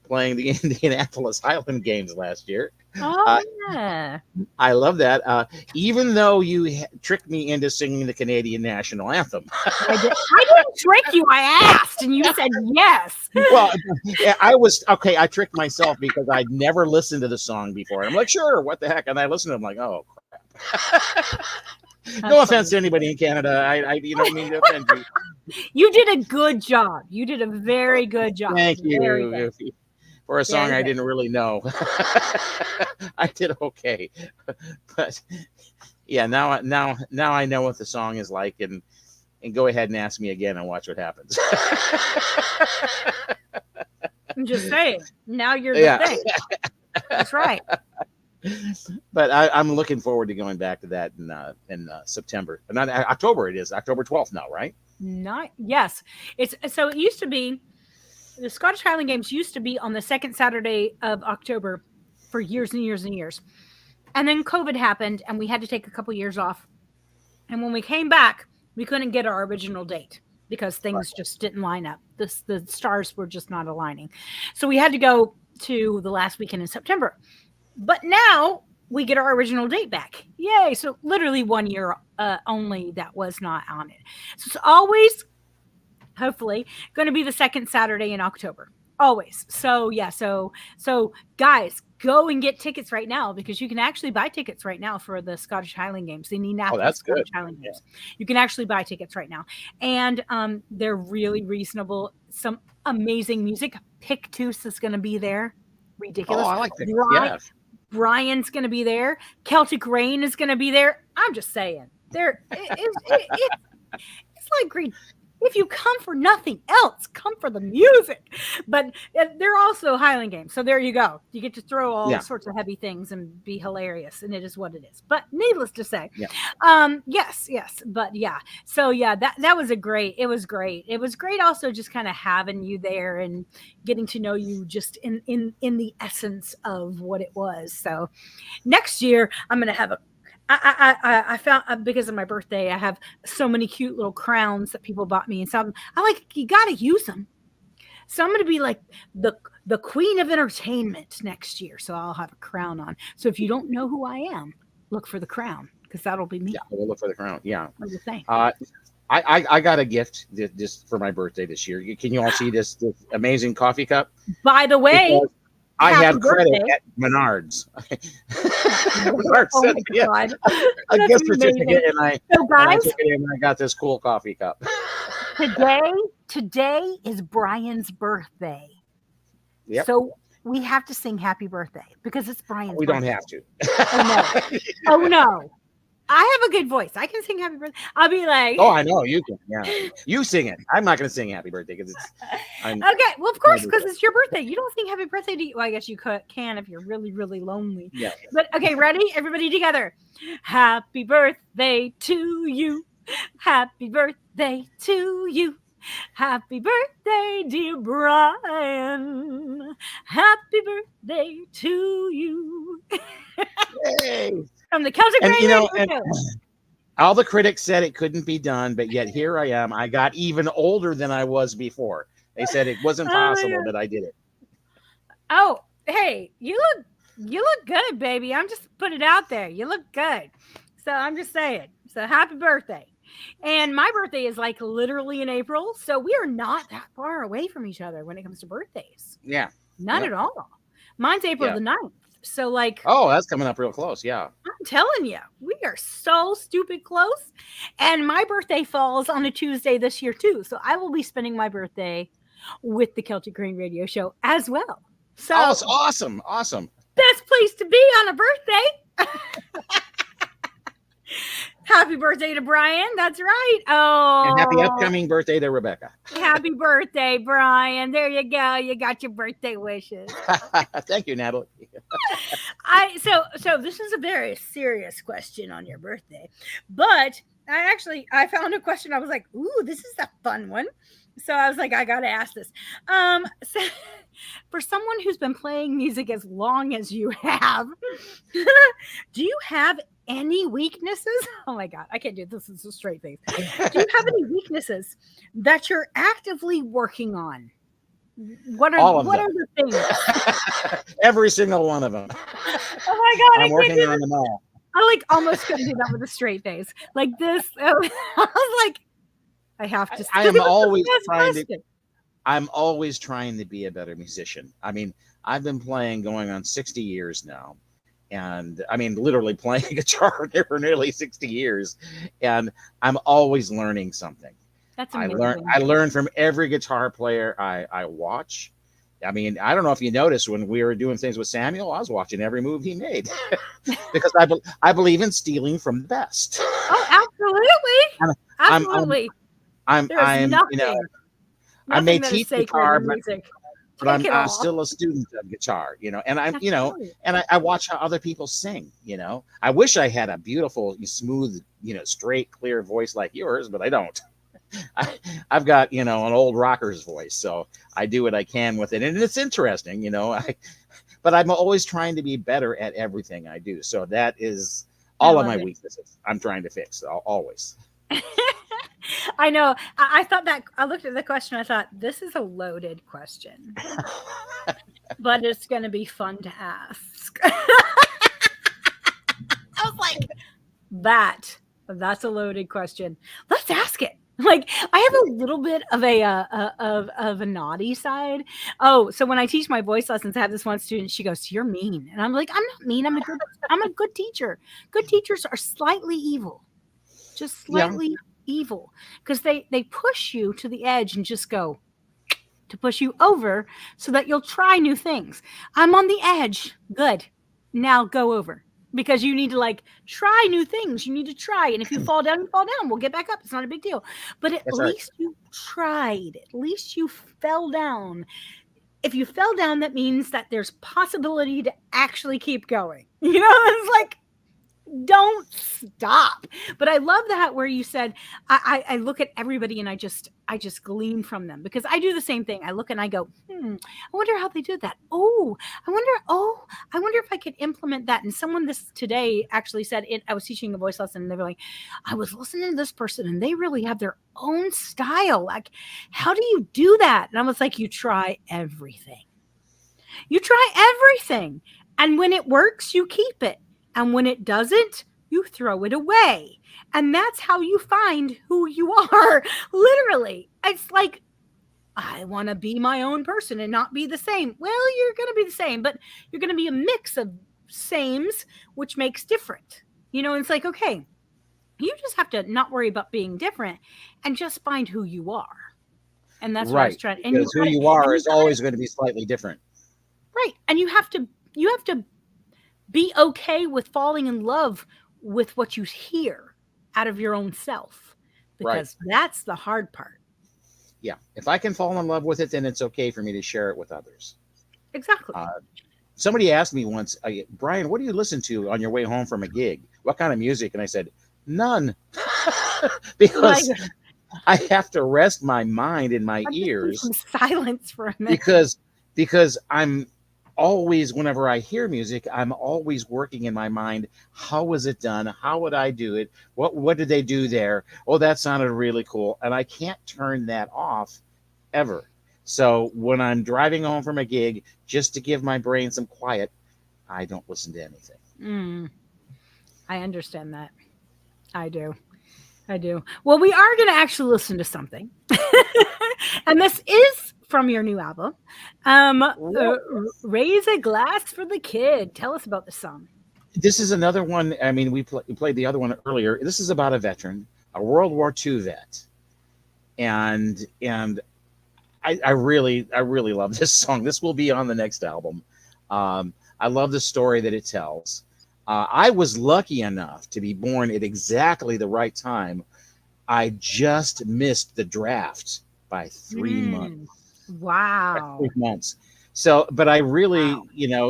playing the Indianapolis Highland Games last year. Oh, yeah. I love that. Even though you tricked me into singing the Canadian national anthem. I didn't trick you. I asked, and you said yes. Well, I tricked myself because I'd never listened to the song before. And I'm like, sure, what the heck? And I listened to it, I'm like, oh, crap. No offense to anybody in Canada. I you don't mean to offend you. You did a good job. You did a very good job. Thank you. For a song I didn't really know. I did okay. But yeah, now I know what the song is like, and go ahead and ask me again and watch what happens. I'm just saying. Now you're the thing. That's right. But I'm looking forward to going back to that in September. Not October. It is October 12th now, right? Yes. It used to be, the Scottish Highland Games used to be on the second Saturday of October for years and years and years. And then COVID happened, and we had to take a couple years off. And when we came back, we couldn't get our original date because things just didn't line up. The stars were just not aligning. So we had to go to the last weekend in September. But now we get our original date back. Yay. So literally 1 year only that was not on it. So it's always, hopefully, going to be the second Saturday in October. Always. So yeah. So guys, go and get tickets right now, because you can actually buy tickets right now for the Scottish Highland Games, the Indianapolis Scottish Highland Games. You can actually buy tickets right now, and they're really reasonable. Some amazing music. Pictus is going to be there. Ridiculous. Oh, I like that. Brian's going to be there. Celtic Rain is going to be there. I'm just saying. It's like great. If you come for nothing else, come for the music. But they're also Highland games. So there you go. You get to throw all Yeah. sorts of heavy things and be hilarious. And it is what it is. But needless to say, Yeah. yes. But yeah. So yeah, that was it was great. It was great also just kind of having you there and getting to know you just in the essence of what it was. So next year I'm going to have I found because of my birthday, I have so many cute little crowns that people bought me, and so you got to use them. So I'm going to be like the queen of entertainment next year. So I'll have a crown on. So if you don't know who I am, look for the crown because that'll be me. Yeah, we'll look for the crown. Yeah. What do you think? I got a gift just for my birthday this year. Can you all see this amazing coffee cup? By the way. Because I have credit birthday. at Menards. Menards oh yeah. A gift certificate, and I took it and I got this cool coffee cup. Today is Brian's birthday. Yep. So we have to sing happy birthday because it's Brian's We birthday. don't have to. Oh no. Oh no. I have a good voice. I can sing happy birthday. I'll be like, oh, I know you can. Yeah, you sing it. I'm not going to sing happy birthday because it's okay. Well, of course, because it's your birthday. You don't sing happy birthday to you. Well, I guess you can if you're really, really lonely. Yeah. But okay, ready? Everybody together. Happy birthday to you. Happy birthday to you. Happy birthday, dear Brian. Happy birthday to you. Yay. From the Celtic and all the critics said it couldn't be done, but yet here I am. I got even older than I was before. They said it wasn't possible that I did it. Oh, hey, you look good, baby. I'm just putting it out there. You look good. So I'm just saying. So happy birthday. And my birthday is like literally in April. So we are not that far away from each other when it comes to birthdays. Yeah. Not at all. Mine's April the 9th. So like, oh, that's coming up real close. Yeah. I'm telling you, we are so stupid close. And my birthday falls on a Tuesday this year too. So I will be spending my birthday with the Celtic Green Radio Show as well. So it's awesome. Awesome. Best place to be on a birthday. Happy birthday to Brian. That's right. Oh, and happy upcoming birthday to Rebecca. Happy birthday, Brian. There you go. You got your birthday wishes. Thank you, Natalie. So this is a very serious question on your birthday, but I found a question. I was like, ooh, this is a fun one. So I was like, I got to ask this. So for someone who's been playing music as long as you have, do you have any weaknesses? Oh my God, I can't do this. It's a straight face. Do you have any weaknesses that you're actively working on? What are the things? Every single one of them. Oh my God, I'm working on them all. I like almost couldn't do that with a straight face like this. I was like, I have to. I'm always trying to be a better musician. I mean, I've been playing going on 60 years now. And I mean, literally playing guitar for nearly 60 years. And I'm always learning something. That's amazing. I learn from every guitar player I watch. I mean, I don't know if you noticed when we were doing things with Samuel, I was watching every move he made because I believe in stealing from the best. Oh, absolutely. Absolutely. I'm you know, I may teach guitar, but I'm still a student of guitar, you know, and I'm, you know, and I watch how other people sing, you know. I wish I had a beautiful, smooth, you know, straight, clear voice like yours, but I don't. I've got, you know, an old rocker's voice, so I do what I can with it, and it's interesting, you know. But I'm always trying to be better at everything I do, so that is all of my weaknesses. I'm trying to fix always. I know. I thought that I looked at the question. I thought this is a loaded question, but it's going to be fun to ask. I was like, that's a loaded question. Let's ask it. Like, I have a little bit of a naughty side. Oh, so when I teach my voice lessons, I have this one student. She goes, "You're mean," and I'm like, "I'm not mean. I'm a good teacher. Good teachers are slightly evil, just slightly evil, because they push you to the edge and just go to push you over so that you'll try new things. I'm on the edge. Good. Now go over. because you need to like try new things. You need to try. And if you fall down, you fall down. We'll get back up. It's not a big deal. But at That's right. least you tried. At least you fell down. If you fell down, that means that there's possibility to actually keep going. You know, it's like, don't stop. But I love that where you said, I look at everybody and I just glean from them, because I do the same thing. I look and I go, I wonder how they did that. I wonder if I could implement that. And someone this today actually said it. I was teaching a voice lesson and they were like, I was listening to this person and they really have their own style. Like, how do you do that? And I was like, you try everything. You try everything. And when it works, you keep it. And when it doesn't, you throw it away. And that's how you find who you are. Literally. It's like, I want to be my own person and not be the same. Well, you're going to be the same, but you're going to be a mix of sames, which makes different. You know, it's like, okay, you just have to not worry about being different and just find who you are. And that's what I was trying. And because who you are is always going to be slightly different. Right. And you have to be okay with falling in love with what you hear out of your own self, because that's the hard part. Yeah. If I can fall in love with it, then it's okay for me to share it with others. Exactly. Somebody asked me once, Brian, what do you listen to on your way home from a gig? What kind of music? And I said, none. Because I have to rest my mind in my ears. Silence for a minute. Because I'm always, whenever I hear music, I'm always working in my mind. How was it done? How would I do it? What did they do there? Oh, that sounded really cool. And I can't turn that off ever. So when I'm driving home from a gig, just to give my brain some quiet, I don't listen to anything. I understand that. I do. Well, we are going to actually listen to something. And this is from your new album. Raise a Glass for the Kid. Tell us about the song. This is another one. I mean, we played the other one earlier. This is about a veteran, a World War II vet. And I really love this song. This will be on the next album. I love the story that it tells. I was lucky enough to be born at exactly the right time. I just missed the draft by 3 months. Wow. 3 months. So, but I really,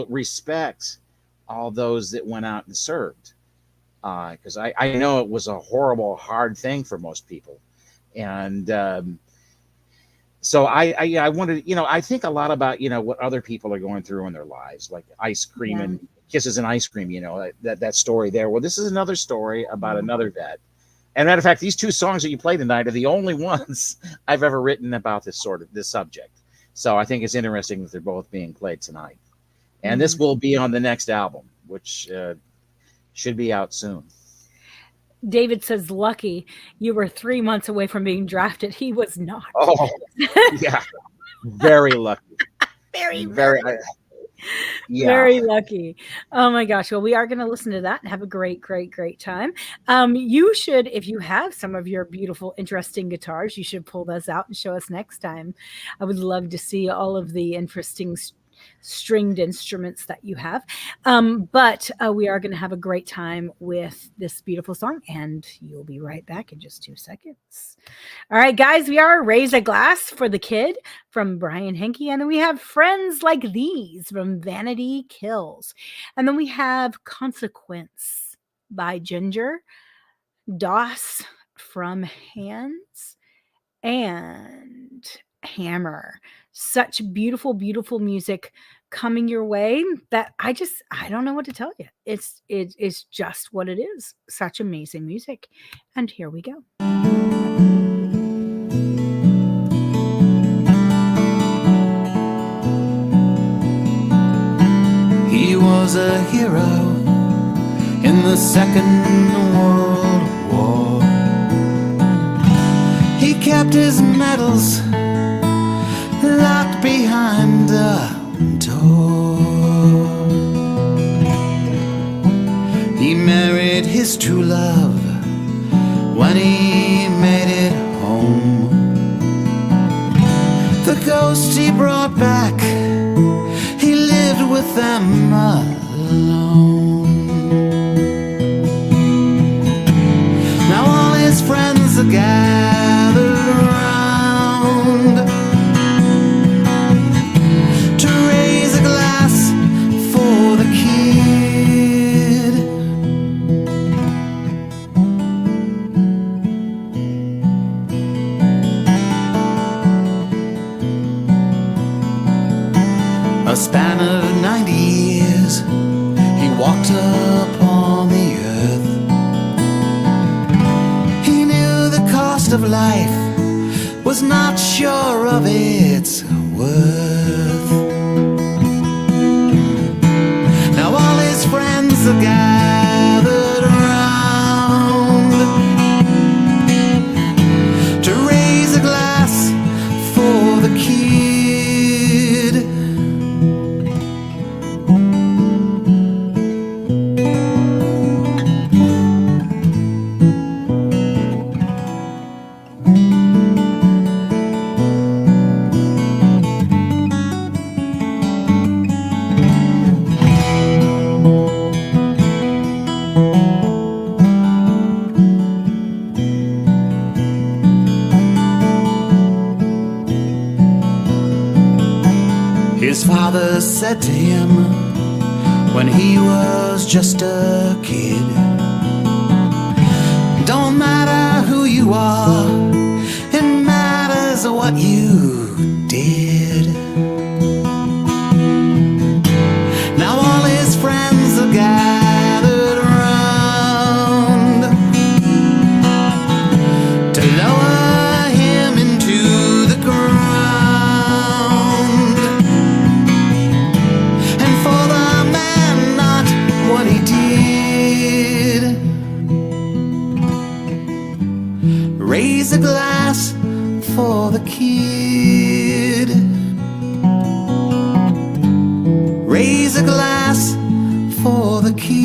respect all those that went out and served. Because I know it was a horrible, hard thing for most people. And so I wanted, I think a lot about, what other people are going through in their lives, like ice cream and kisses and ice cream, that story there. Well, this is another story about another vet. And matter of fact, these two songs that you play tonight are the only ones I've ever written about this subject. So I think it's interesting that they're both being played tonight. And this will be on the next album, which should be out soon. David says, lucky you were 3 months away from being drafted. He was not. Oh, yeah. Very lucky. Very lucky. Oh my gosh. Well, we are going to listen to that and have a great time. You should, if you have some of your beautiful, interesting guitars, you should pull those out and show us next time. I would love to see all of the interesting stringed instruments that you have. But we are going to have a great time with this beautiful song, and you'll be right back in just 2 seconds. All right, guys, we are Raise a Glass for the Kid from Brian Henke, and then we have Friends Like These from Vanity Kills. And then we have Consequence by Ginger, Doss from Hands, and Hammer. Such beautiful music coming your way that I don't know what to tell you. It's just what it is. Such amazing music. And here we go. He was a hero in the Second World War. He kept his medals locked behind a door. He married his true love when he made it home. The ghost he brought back, he lived with them alone. a span of 90 years, he walked upon the earth. He knew the cost of life, was not sure of its worth. Now all his friends are gathered around to raise a glass for the kid. His father said to him when he was just a kid, don't matter who you are, it matters what you did. Now all his friends are gathered around to lower him into the ground. What he did, raise a glass for the kid, raise a glass for the kid.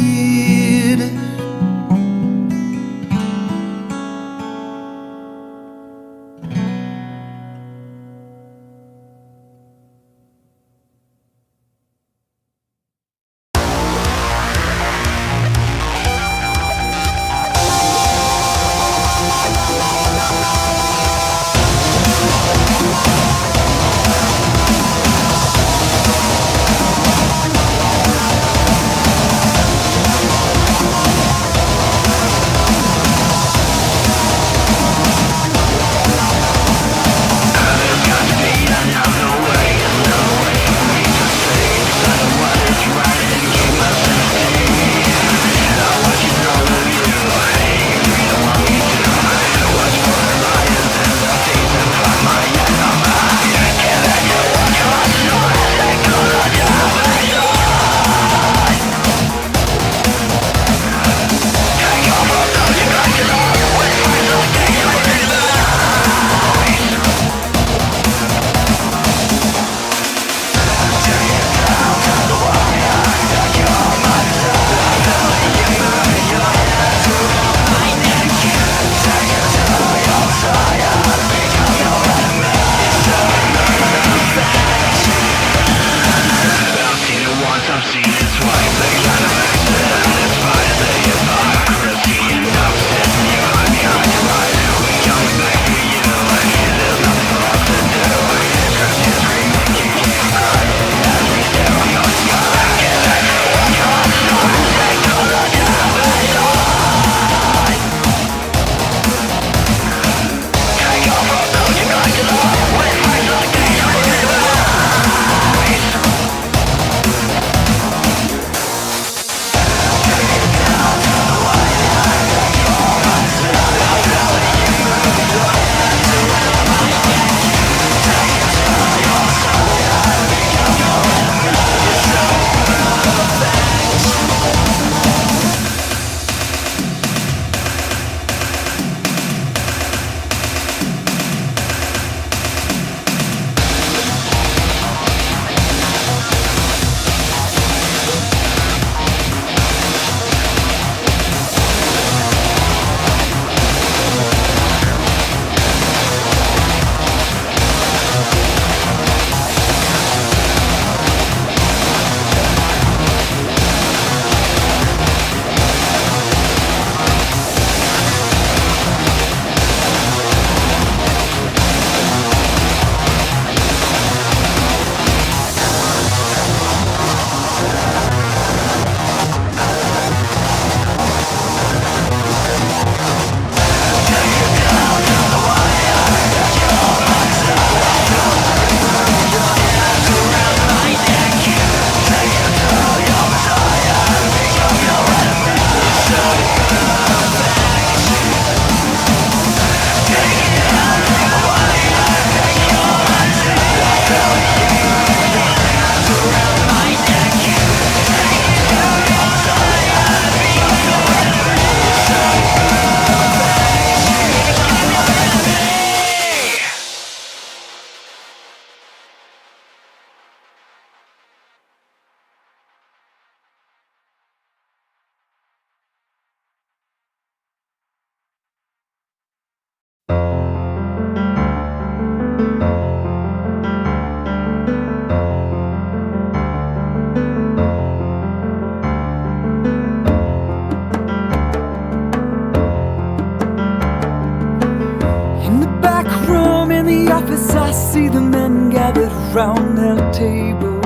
I see the men gathered round their table.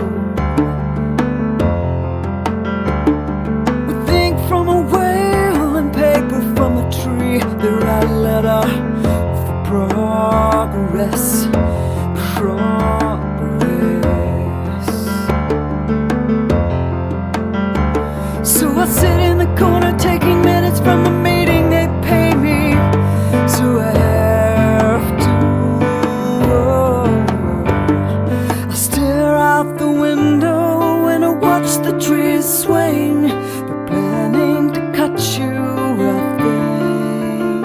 With ink from a whale and paper from a tree, they write a letter for progress. So I sit in the corner taking minutes from the meeting they pay me. So I have to. I stare out the window and I watch the trees swing. They're planning to cut you, I think.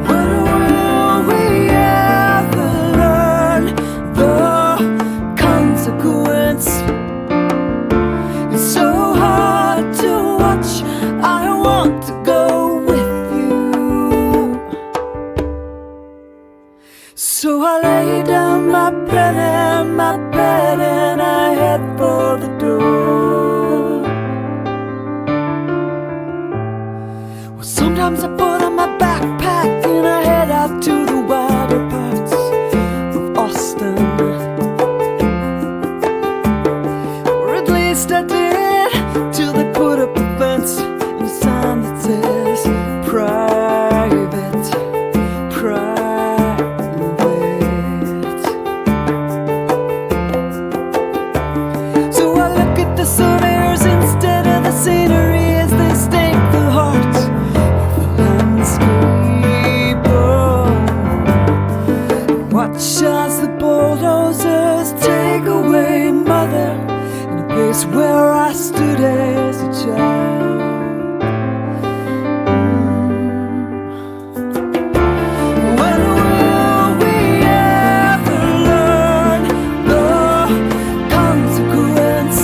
When will we ever learn the consequence? It's so hard to watch. I want to go with you. So I lay down my pen and my bed and I head for the door. Well, sometimes I put on my backpack and I head out to the wilder parts of Austin. Or at least I did, till they put up a fence and a sign that says private, private. So I look at the surveyors instead of the scenery as they stake the heart of the landscape. Watch as the bulldozers take away mother in a place where I stood as a child. When will we ever learn the consequence?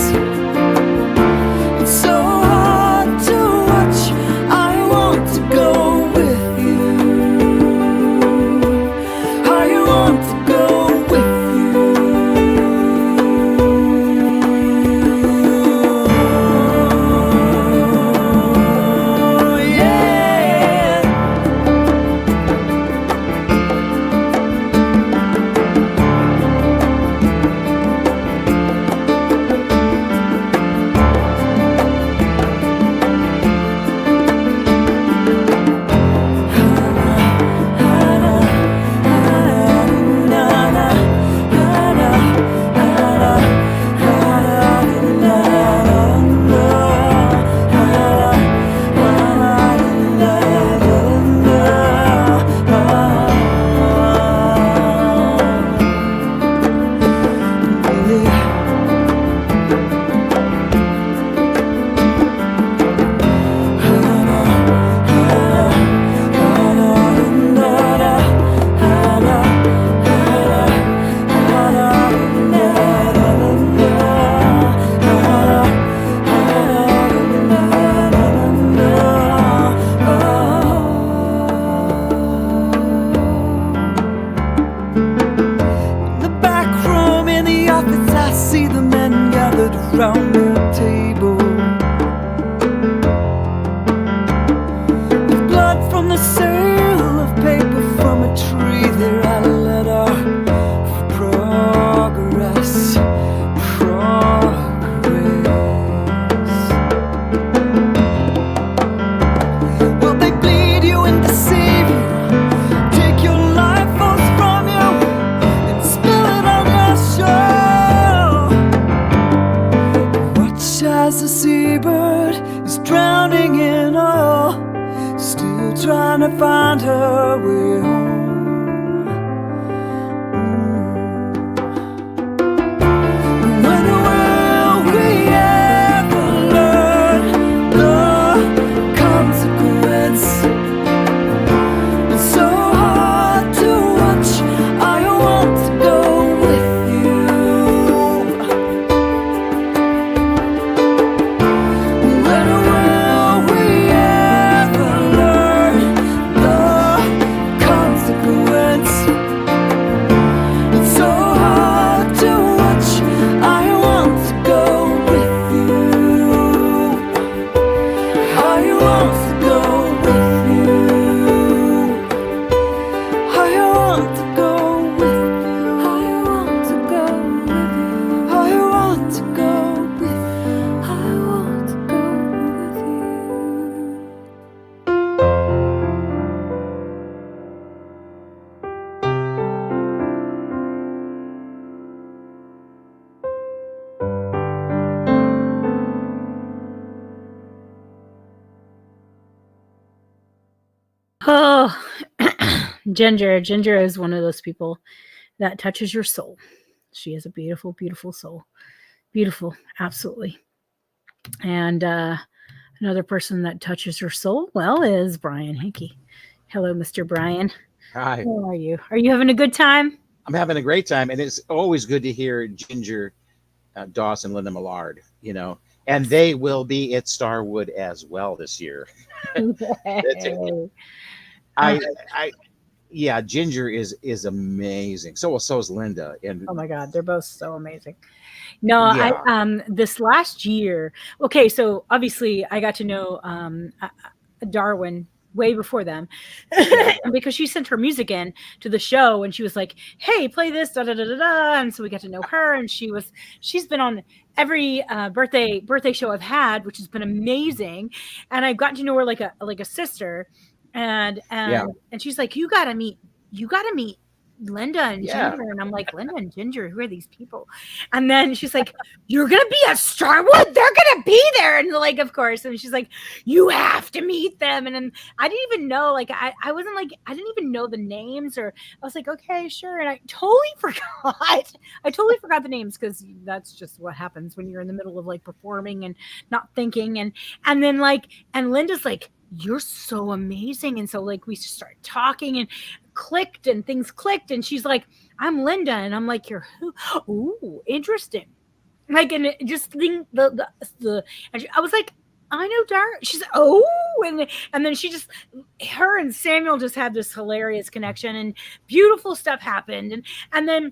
It's so hard to watch. I want to go with you. I want to go with you. Yeah. In the back room in the office, I see the men gathered around their table. With blood from the sale of paper from a tree, they write a letter for progress. Progress. Will they bleed you and deceive you? Take your life force from you and spill it on your shore. Watch as the seabird is drowning in oil, still trying to find her way home. When will we ever learn the consequence? It's so hard to watch. I want to go with you. When will we ever learn the consequence? Oh, Ginger. Ginger is one of those people that touches your soul. She has a beautiful, beautiful soul. Beautiful, absolutely. And another person that touches your soul, well, is Brian Henke. Hello, Mr. Brian. Hi. How are you? Are you having a good time? I'm having a great time, and it's always good to hear Ginger Dawson, Linda Millard, and they will be at Starwood as well this year. Hey. I yeah, Ginger is amazing. So is Linda, and Oh my God, they're both so amazing. No, yeah, I this last year. Okay, so obviously I got to know Darwin way before them yeah, because she sent her music in to the show and she was like, "Hey, play this da da da da da," and so we got to know her and she's been on every birthday show I've had, which has been amazing, and I've gotten to know her like a sister, and yeah, and she's like, you gotta meet Linda and yeah. Ginger. And I'm like, Linda and Ginger, who are these people? And then she's like, you're gonna be at Starwood? They're gonna be there. And like, of course. And she's like, you have to meet them. And then I didn't even know, like, I wasn't like, I didn't even know the names, or I was like, okay, sure. And I totally forgot. I totally forgot the names because that's just what happens when you're in the middle of like performing and not thinking. And then like, and Linda's like, you're so amazing. And so like we started talking and things clicked, and she's like, I'm Linda, and I'm like, you're who? Ooh, interesting. Like, and it just think the and I was like, I know Dar. She's like, oh, and then she just, her and Samuel just had this hilarious connection, and beautiful stuff happened, and then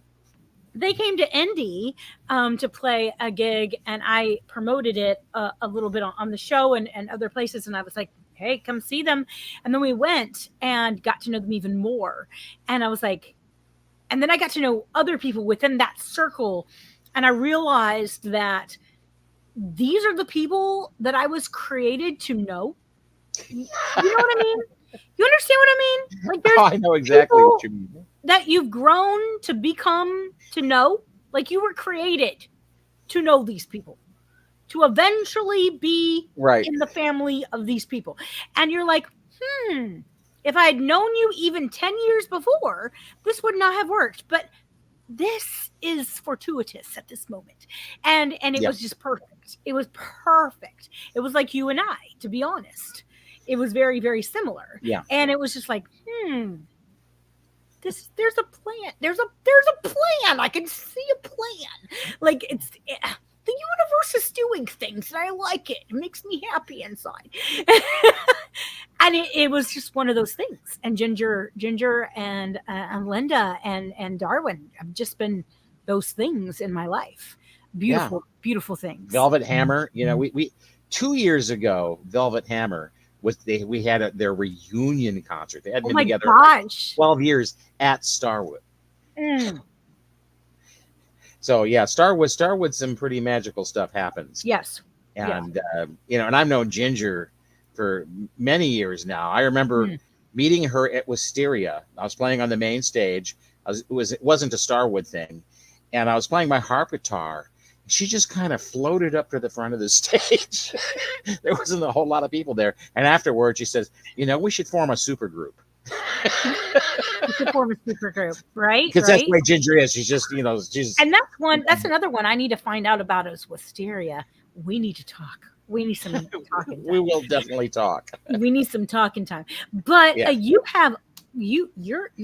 they came to Indy to play a gig, and I promoted it a little bit on the show and other places, and I was like, hey, come see them. And then we went and got to know them even more. And I was like, and then I got to know other people within that circle. And I realized that these are the people that I was created to know. You know what I mean? You understand what I mean? Like, there's I know exactly what you mean. That you've grown to become, to know. Like, you were created to know these people, to eventually be Right. in the family of these people. And you're like, if I had known you even 10 years before, this would not have worked. But this is fortuitous at this moment. And it was just perfect. It was perfect. It was like you and I, to be honest. It was very, very similar. Yeah. And it was just like, there's a plan. There's a plan. I can see a plan. Like, the universe is doing things, and I like it. It makes me happy inside. And it was just one of those things. And Ginger and Linda and Darwin have just been those things in my life. Beautiful, beautiful things. Velvet Hammer. We 2 years ago, Velvet Hammer we had their reunion concert. They had been together like 12 years at Starwood. So yeah, Starwood, some pretty magical stuff happens. Yes. And and I've known Ginger for many years now. I remember meeting her at Wisteria. I was playing on the main stage. It wasn't a Starwood thing, and I was playing my harp guitar. She just kind of floated up to the front of the stage. There wasn't a whole lot of people there, and afterwards she says, we should form a super group. We should form a super group, right? Because that's the way Ginger is. She's just, she's. And that's another one I need to find out about is Wisteria. We need to talk. We need some talking time. We will definitely talk. We need some talking time. But you're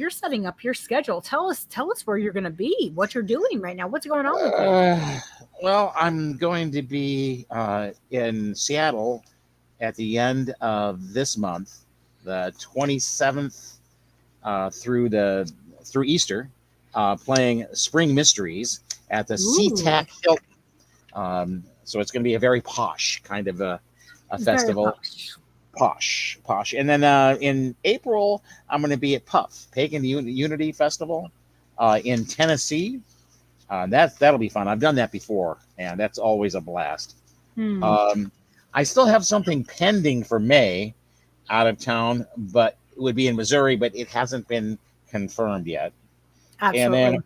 setting up your schedule. Tell us where you're going to be, what you're doing right now, what's going on with you. Well, I'm going to be in Seattle at the end of this month, the 27th through Easter, playing Spring Mysteries at the SeaTac Hilton. So it's going to be a very posh kind of a festival. Posh. And then in April, I'm going to be at Puff, Pagan Unity Festival in Tennessee. That'll be fun. I've done that before, and that's always a blast. I still have something pending for May out of town, but it would be in Missouri, but it hasn't been confirmed yet. Absolutely. And then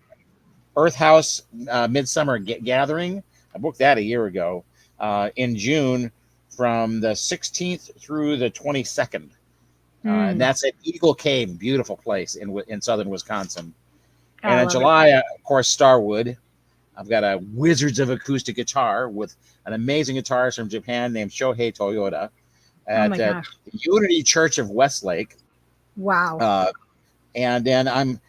Earth House Midsummer Gathering, I booked that a year ago, in June from the 16th through the 22nd. And that's at Eagle Cave, beautiful place in southern Wisconsin. I And in love July, of course, Starwood. I've got a Wizards of Acoustic Guitar with an amazing guitarist from Japan named Shohei Toyota Oh my at gosh. the Unity Church of Westlake. Wow. And then I'm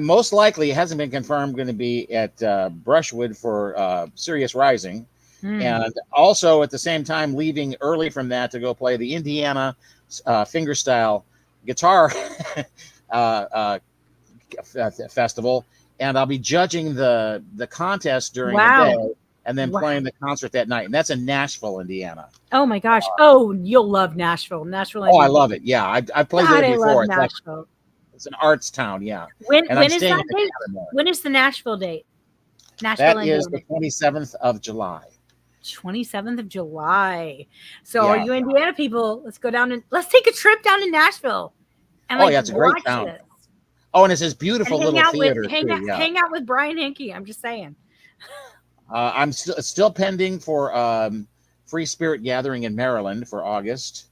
most likely, it hasn't been confirmed, going to be at Brushwood for Sirius Rising. And also at the same time leaving early from that to go play the Indiana fingerstyle guitar festival. And I'll be judging the contest during the day and then playing the concert that night. And that's in Nashville, Indiana. Oh my gosh. Oh, you'll love Nashville. Nashville. Oh, I love it. Yeah. I've played God, there before. I love It's Nashville. it's an arts town. Yeah. When And I'm is staying that at the date? cabin there. When is the Nashville date? Nashville, That is the Indiana. 27th of July. 27th of July. So all Yeah. you Indiana people, let's go down and let's take a trip down to Nashville. And Oh, yeah, it's a great watch town. this. Oh, and it's this beautiful And little theater hang too. Yeah. out with Brian Henke. I'm just saying. I'm still pending for Free Spirit Gathering in Maryland for August.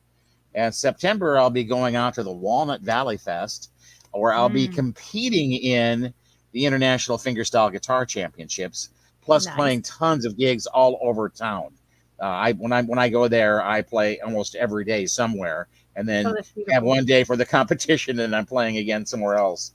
And September, I'll be going out to the Walnut Valley Fest, where I'll be competing in the International Fingerstyle Guitar Championships, plus playing tons of gigs all over town. When I go there, I play almost every day somewhere, and then have one day for the competition, and I'm playing again somewhere else.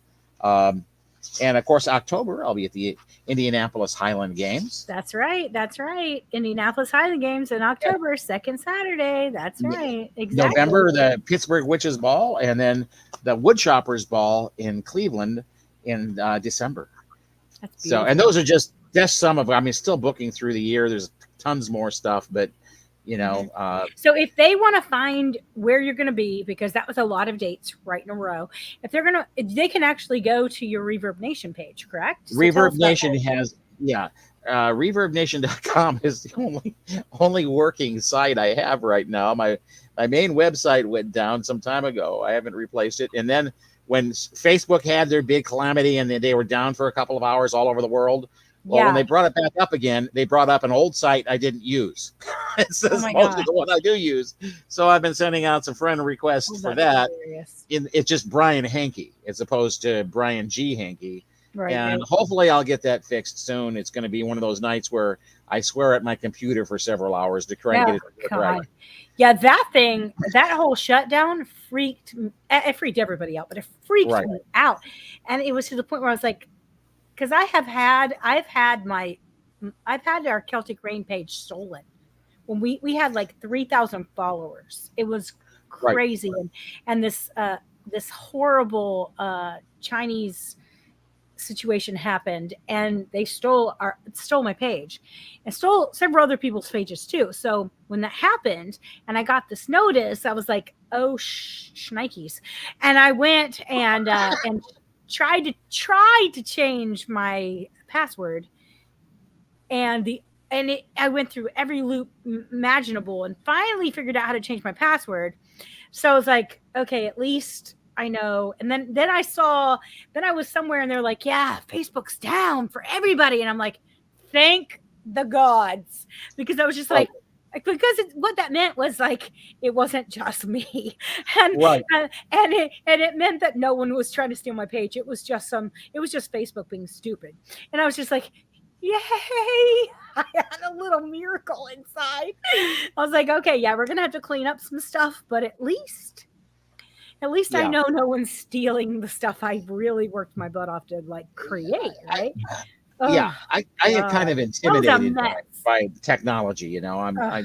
And of course, October, I'll be at the Indianapolis Highland Games. That's right. That's right. Indianapolis Highland Games in October, second Saturday. That's right. Exactly. November, the Pittsburgh Witches Ball, and then the Woodchoppers Ball in Cleveland in December. That's so, and those are just some of, I mean, still booking through the year. There's tons more stuff, but you know. So if they want to find where you're going to be, because that was a lot of dates right in a row, if they can actually go to your Reverb Nation page, correct? So Reverb Nation has, ReverbNation.com is the only working site I have right now. My main website went down some time ago. I haven't replaced it. And then when Facebook had their big calamity and they were down for a couple of hours all over the world, well, when they brought it back up again, they brought up an old site I didn't use. It's mostly the one I do use. So I've been sending out some friend requests for that. It's just Brian Henke as opposed to Brian G. Henke. Right, and hopefully I'll get that fixed soon. It's going to be one of those nights where I swear at my computer for several hours to try and get it to work right. Yeah, that whole shutdown freaked everybody out, but it freaked me out. And it was to the point where I was like, because I've had our Celtic Rain page stolen when we had like 3,000 followers. It was crazy. And this horrible Chinese situation happened, and they stole my page and stole several other people's pages too. So when that happened and I got this notice, I was like, oh shnikes. And I went and tried to change my password, I went through every loop imaginable and finally figured out how to change my password. So I was like, okay, at least I know. And then I was somewhere and they're like, yeah, Facebook's down for everybody. And I'm like, thank the gods. Because I was just like, because what that meant was like, it wasn't just me. And it meant that no one was trying to steal my page. It was just Facebook being stupid. And I was just like, yay, I had a little miracle inside. I was like, okay, yeah, we're going to have to clean up some stuff, but at least I know no one's stealing the stuff I really worked my butt off to like create, right? I get kind of intimidated by technology, you know. And I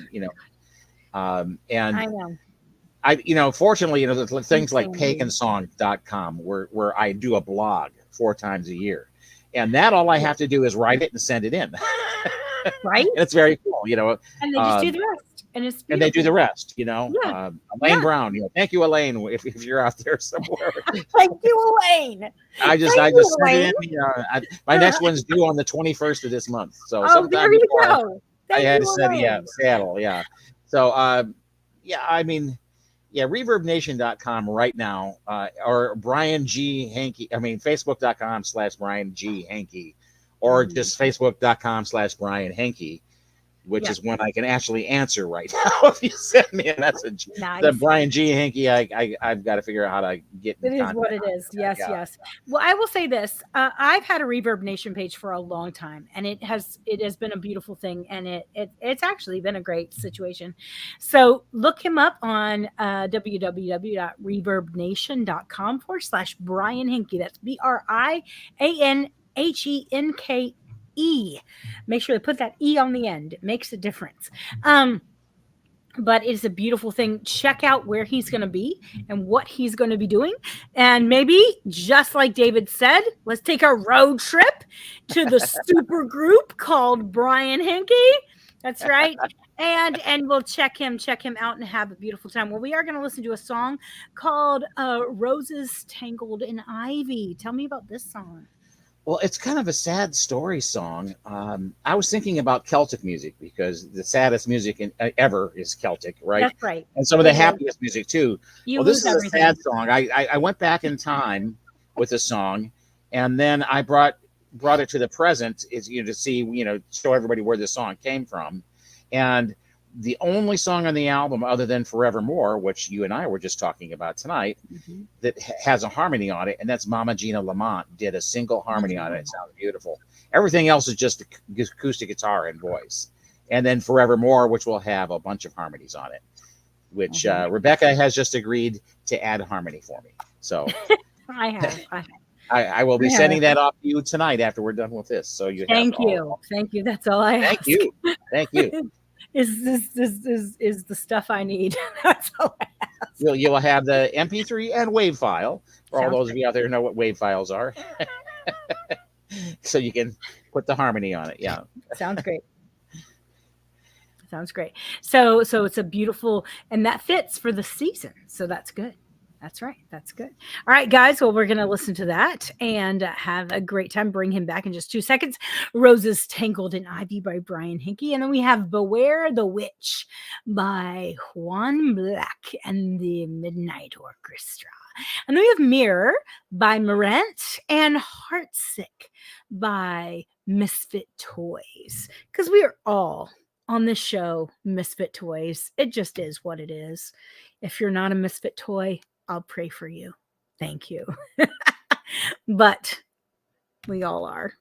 know. Fortunately, there's things like pagansong.com where I do a blog 4 times a year, and that all I have to do is write it and send it in. Right? And it's very cool, you know. And they just do the rest. And they do the rest, you know. Yeah. Elaine Brown, thank you, Elaine, if you're out there somewhere. Thank you, Elaine. I just sent it in. My next one's due on the 21st of this month. So sometime there you go. I had to send Seattle, So ReverbNation.com right now, or Brian G. Henke. I mean, Facebook.com/Brian G. Henke, or just Facebook.com/Brian Henke. which Yeah. is one I can actually answer right now. If you send me a message, Nice. the Brian G. Henke, I've got to figure out how to get in It is contact. what it is. Yes, Yeah. yes. Well, I will say this: I've had a Reverb Nation page for a long time, and it has been a beautiful thing, and it's actually been a great situation. So look him up on www.reverbnation.com/Brian Henke. That's BrianHenke. Make sure to put that E on the end. It makes a difference. But it's a beautiful thing. Check out where he's going to be and what he's going to be doing. And maybe, just like David said, let's take a road trip to the super group called Brian Henke. That's right. And we'll check him out and have a beautiful time. Well, we are going to listen to a song called Roses Tangled in Ivy. Tell me about this song. Well, it's kind of a sad story song. I was thinking about Celtic music because the saddest music ever is Celtic, right? That's right. And some of the happiest music too. You well, this lose is a sad song. I went back in time with the song, and then I brought it to the present, is to see, show everybody where this song came from. And the only song on the album other than Forevermore, which you and I were just talking about tonight, that has a harmony on it, and that's Mama Gina Lamont did a single harmony on it. It sounds beautiful. Everything else is just acoustic guitar and voice. And then Forevermore, which will have a bunch of harmonies on it, which Rebecca has just agreed to add harmony for me. So I have. I will be sending that off to you tonight after we're done with this. So you Thank you. That's all I ask. Thank you. Is the stuff I need. That's all I ask. You will have the MP3 and WAV file for all those of you out there who know what WAV files are. So you can put the harmony on it. Yeah. Sounds great. So it's a beautiful, and that fits for the season. So that's good. That's right. That's good. All right, guys. Well, we're going to listen to that and have a great time. Bring him back in just 2 seconds. Roses Tangled in Ivy by Brian Henke. And then we have Beware the Witch by Juan Black and the Midnight Orchestra. And then we have Mirror by Marent and Heartsick by Misfit Toys. Because we are all on this show Misfit Toys. It just is what it is. If you're not a Misfit Toy, I'll pray for you. Thank you. But we all are.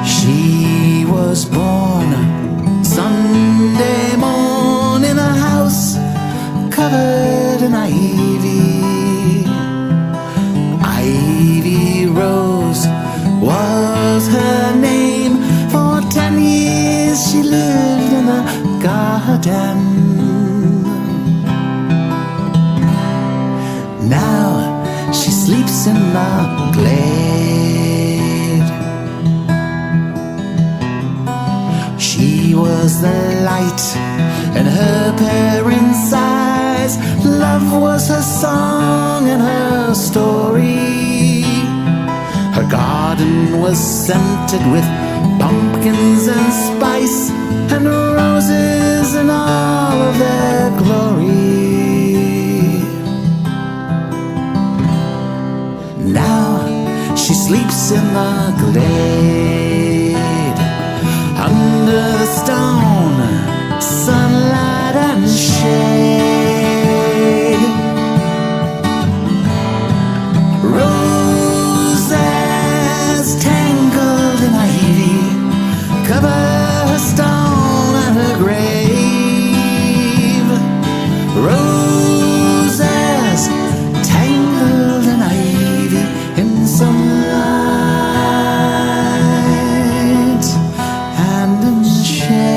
She was born Sunday morning in a house covered in ivy. Ivy Rose was her name. For 10 years she lived in the garden. Now she sleeps in the glade. She was the light in her parents' eyes. Love was her song and her story. Her garden was scented with pumpkins and spice, and roses in all of their glory. Now she sleeps in the glade, under the stone, sunlight and shade. Roses tangled in ivy cover her stone and her grave. Roses tangled in ivy in sunlight and in shade.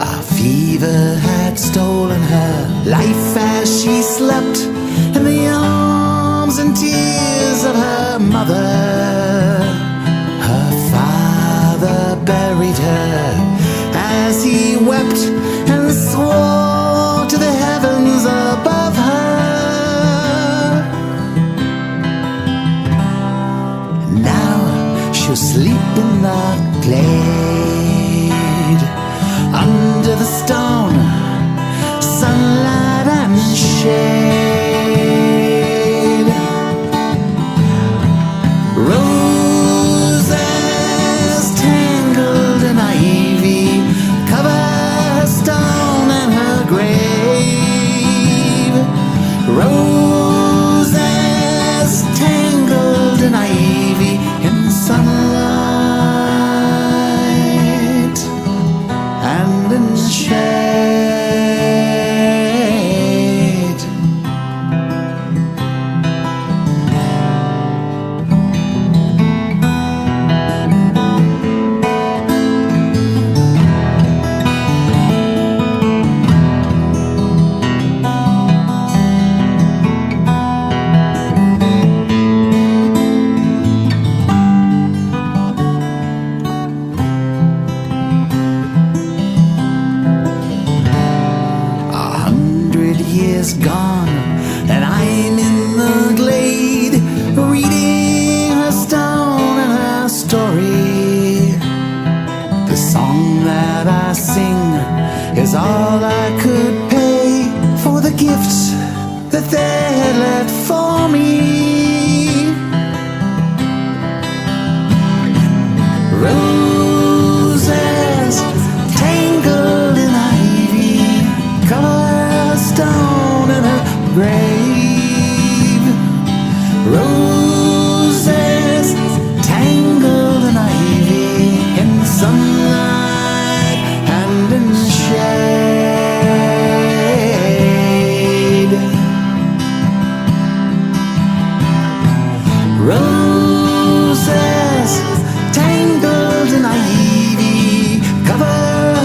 A fever had stolen her life as she slept in the arms and tears of her mother. Her father buried her as he wept and swore to the glade. Under the stone, sunlight and shade. Roses tangled in ivy cover her stone and her grave. Roses tangled in ivy in sunlight and in shade. Years gone, and I'm in the glade, reading her stone and her story. The song that I sing is all I could pay for the gifts that they had left for me. Roses tangled in ivy cover stone in her grave. Roses tangled in ivy in sunlight and in shade. Roses tangled in ivy cover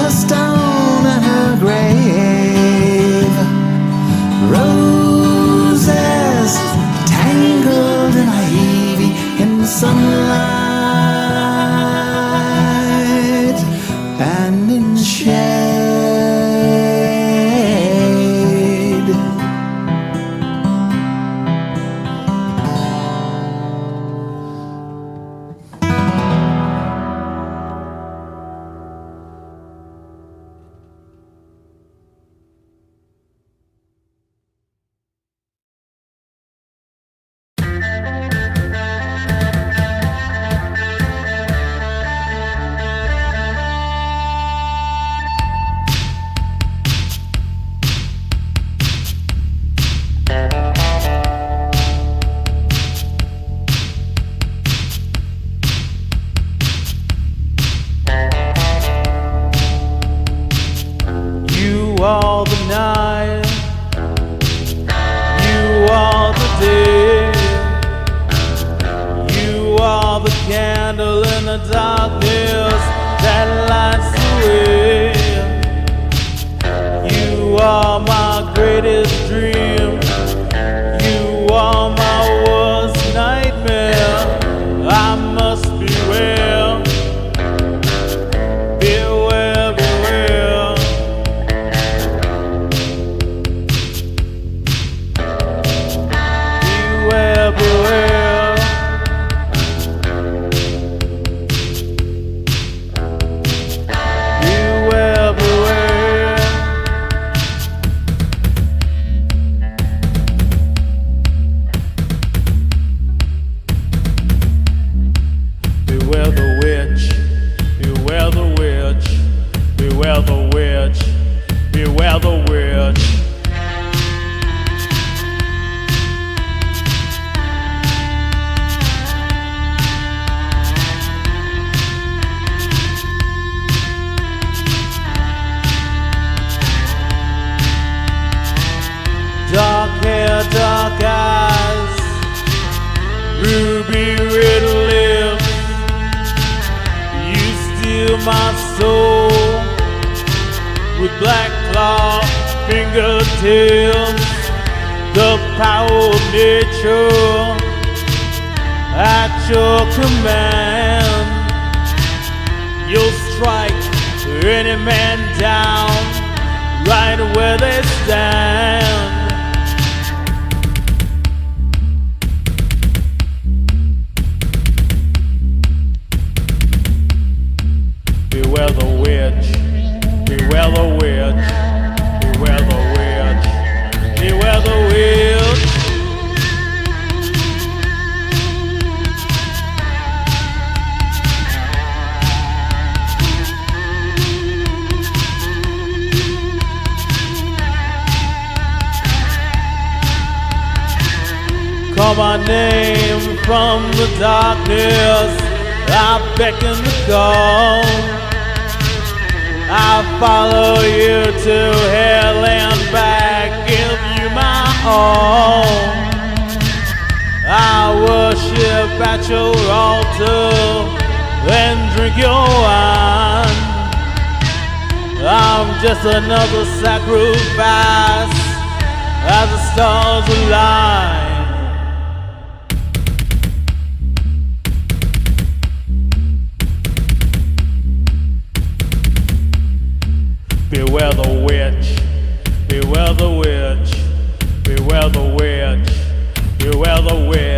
her stone and her grave. Roses tangled in ivy in sunlight and in shade. You are the night, you are the day, you are the candle in the darkness that lights the way. You are my greatest dream, you are my worst nightmare. I must beware, beware, beware. Beware, beware. Beware, beware. Beware the witch, beware the witch, beware the witch, beware the witch. Dark hair, dark eyes, ruby red lips. You steal my soul with black claw fingertips. The power of nature at your command. You'll strike any man down right where they stand. Call my name from the darkness, I beckon to call. I follow you to hell and back, give you my all. I worship at your altar, then drink your wine. I'm just another sacrifice as the stars align. Beware the witch, beware the witch, beware the witch, beware the witch.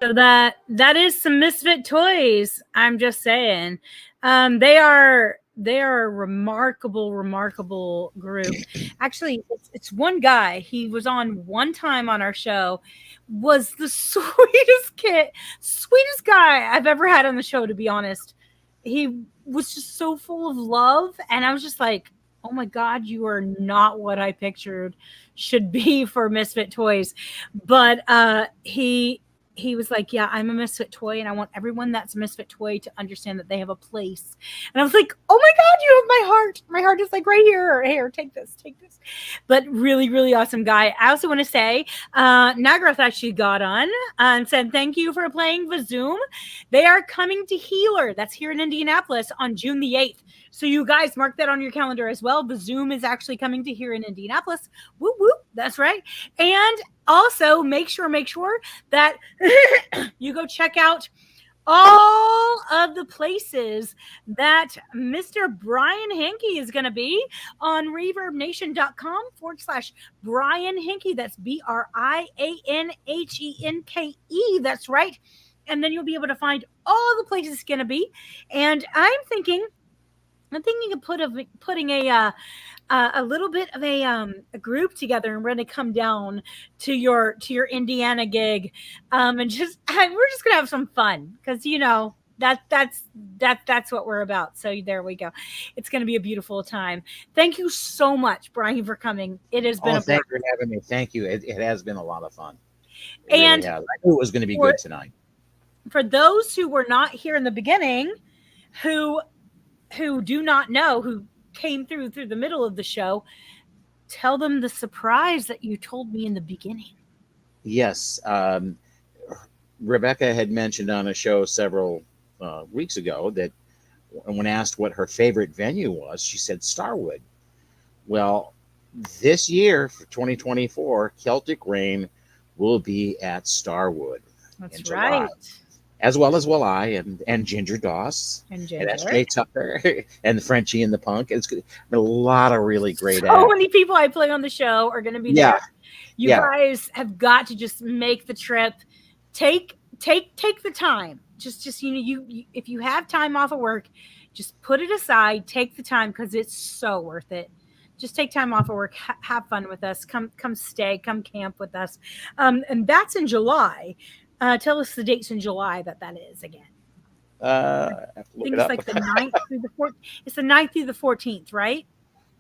So that is some Misfit Toys. I'm just saying, they are a remarkable group. Actually, it's one guy. He was on one time on our show. Was the sweetest guy I've ever had on the show. To be honest, he was just so full of love, and I was just like, oh my God, you are not what I pictured should be for Misfit Toys. But he was like, yeah, I'm a Misfit Toy, and I want everyone that's a Misfit Toy to understand that they have a place. And I was like, oh my God, you have my heart. My heart is like right here. Here, take this. But really, really awesome guy. I also want to say, Nagrath actually got on and said thank you for playing Vazoom. They are coming to Healer. That's here in Indianapolis on June the 8th. So you guys mark that on your calendar as well. Vazoom is actually coming to here in Indianapolis. Whoop whoop. That's right. And also make sure that you go check out all of the places that Mr. Brian Henke is going to be on reverbnation.com/Brian Henke. That's BrianHenke. That's right. And then you'll be able to find all the places it's going to be. And I'm thinking of putting a little bit of a group together, and we're going to come down to your Indiana gig, and we're just going to have some fun because that's what we're about. So there we go. It's going to be a beautiful time. Thank you so much, Brian, for coming. It has been a thank you for having me. Thank you. It has been a lot of fun. And really I knew it was going to be good tonight. For those who were not here in the beginning, who do not know, who came through the middle of the show, tell them the surprise that you told me in the beginning. Yes. Rebecca had mentioned on a show several weeks ago that when asked what her favorite venue was, she said Starwood. Well, this year for 2024, Celtic Rain will be at Starwood. That's in July. right. As well as Will I and Ginger Doss and S.J. Tucker and Frenchie and the Punk. It's been a lot of really great acts. So many people I play on the show are going to be there. You guys have got to just make the trip. Take the time. Just you if you have time off of work, just put it aside. Take the time because it's so worth it. Just take time off of work. Have fun with us. Come stay. Come camp with us. And that's in July. Tell us the dates in July that is again. I think it's like the 9th through the 14th. It's the 9th through the 14th, right?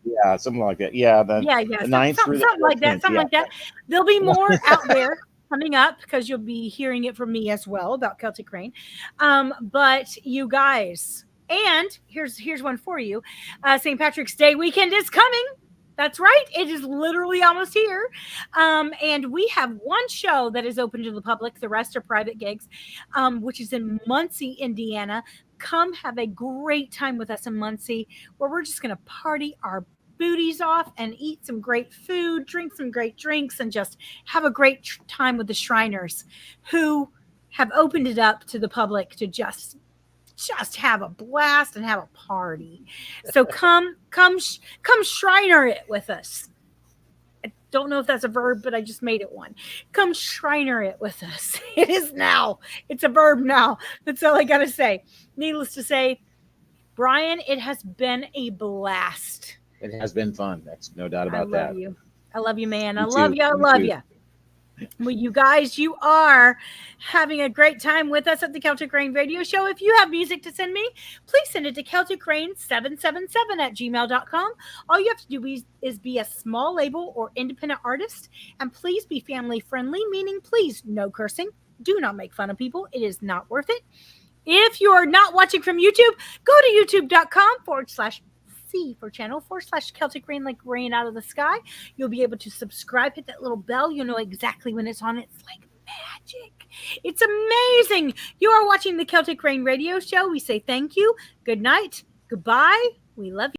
Yeah, something like that. Yeah, the 9th through the 14th. Something like that. There'll be more out there coming up because you'll be hearing it from me as well about Celtic Rain. But you guys, and here's one for you. St. Patrick's Day weekend is coming. That's right. It is literally almost here. And we have one show that is open to the public. The rest are private gigs, which is in Muncie, Indiana. Come have a great time with us in Muncie, where we're just going to party our booties off and eat some great food, drink some great drinks, and just have a great time with the Shriners, who have opened it up to the public to just have a blast and have a party. So come Shriner it with us. I don't know if that's a verb, but I just made it one. Come Shriner it with us. It is now. It's a verb now. That's all I got to say. Needless to say, Brian, it has been a blast. It has been fun. That's no doubt about that. I love you, man. I love you. Well, you guys, you are having a great time with us at the Celtic Rain Radio Show. If you have music to send me, please send it to CelticRain777@gmail.com. All you have to do is be a small label or independent artist, and please be family friendly, meaning please no cursing. Do not make fun of people. It is not worth it. If you are not watching from YouTube, go to youtube.com/C for channel /Celtic Rain, like rain out of the sky. You'll be able to subscribe, hit that little bell. You'll know exactly when it's on. It's like magic. It's amazing. You are watching the Celtic Rain Radio Show. We say thank you, good night, goodbye. We love you.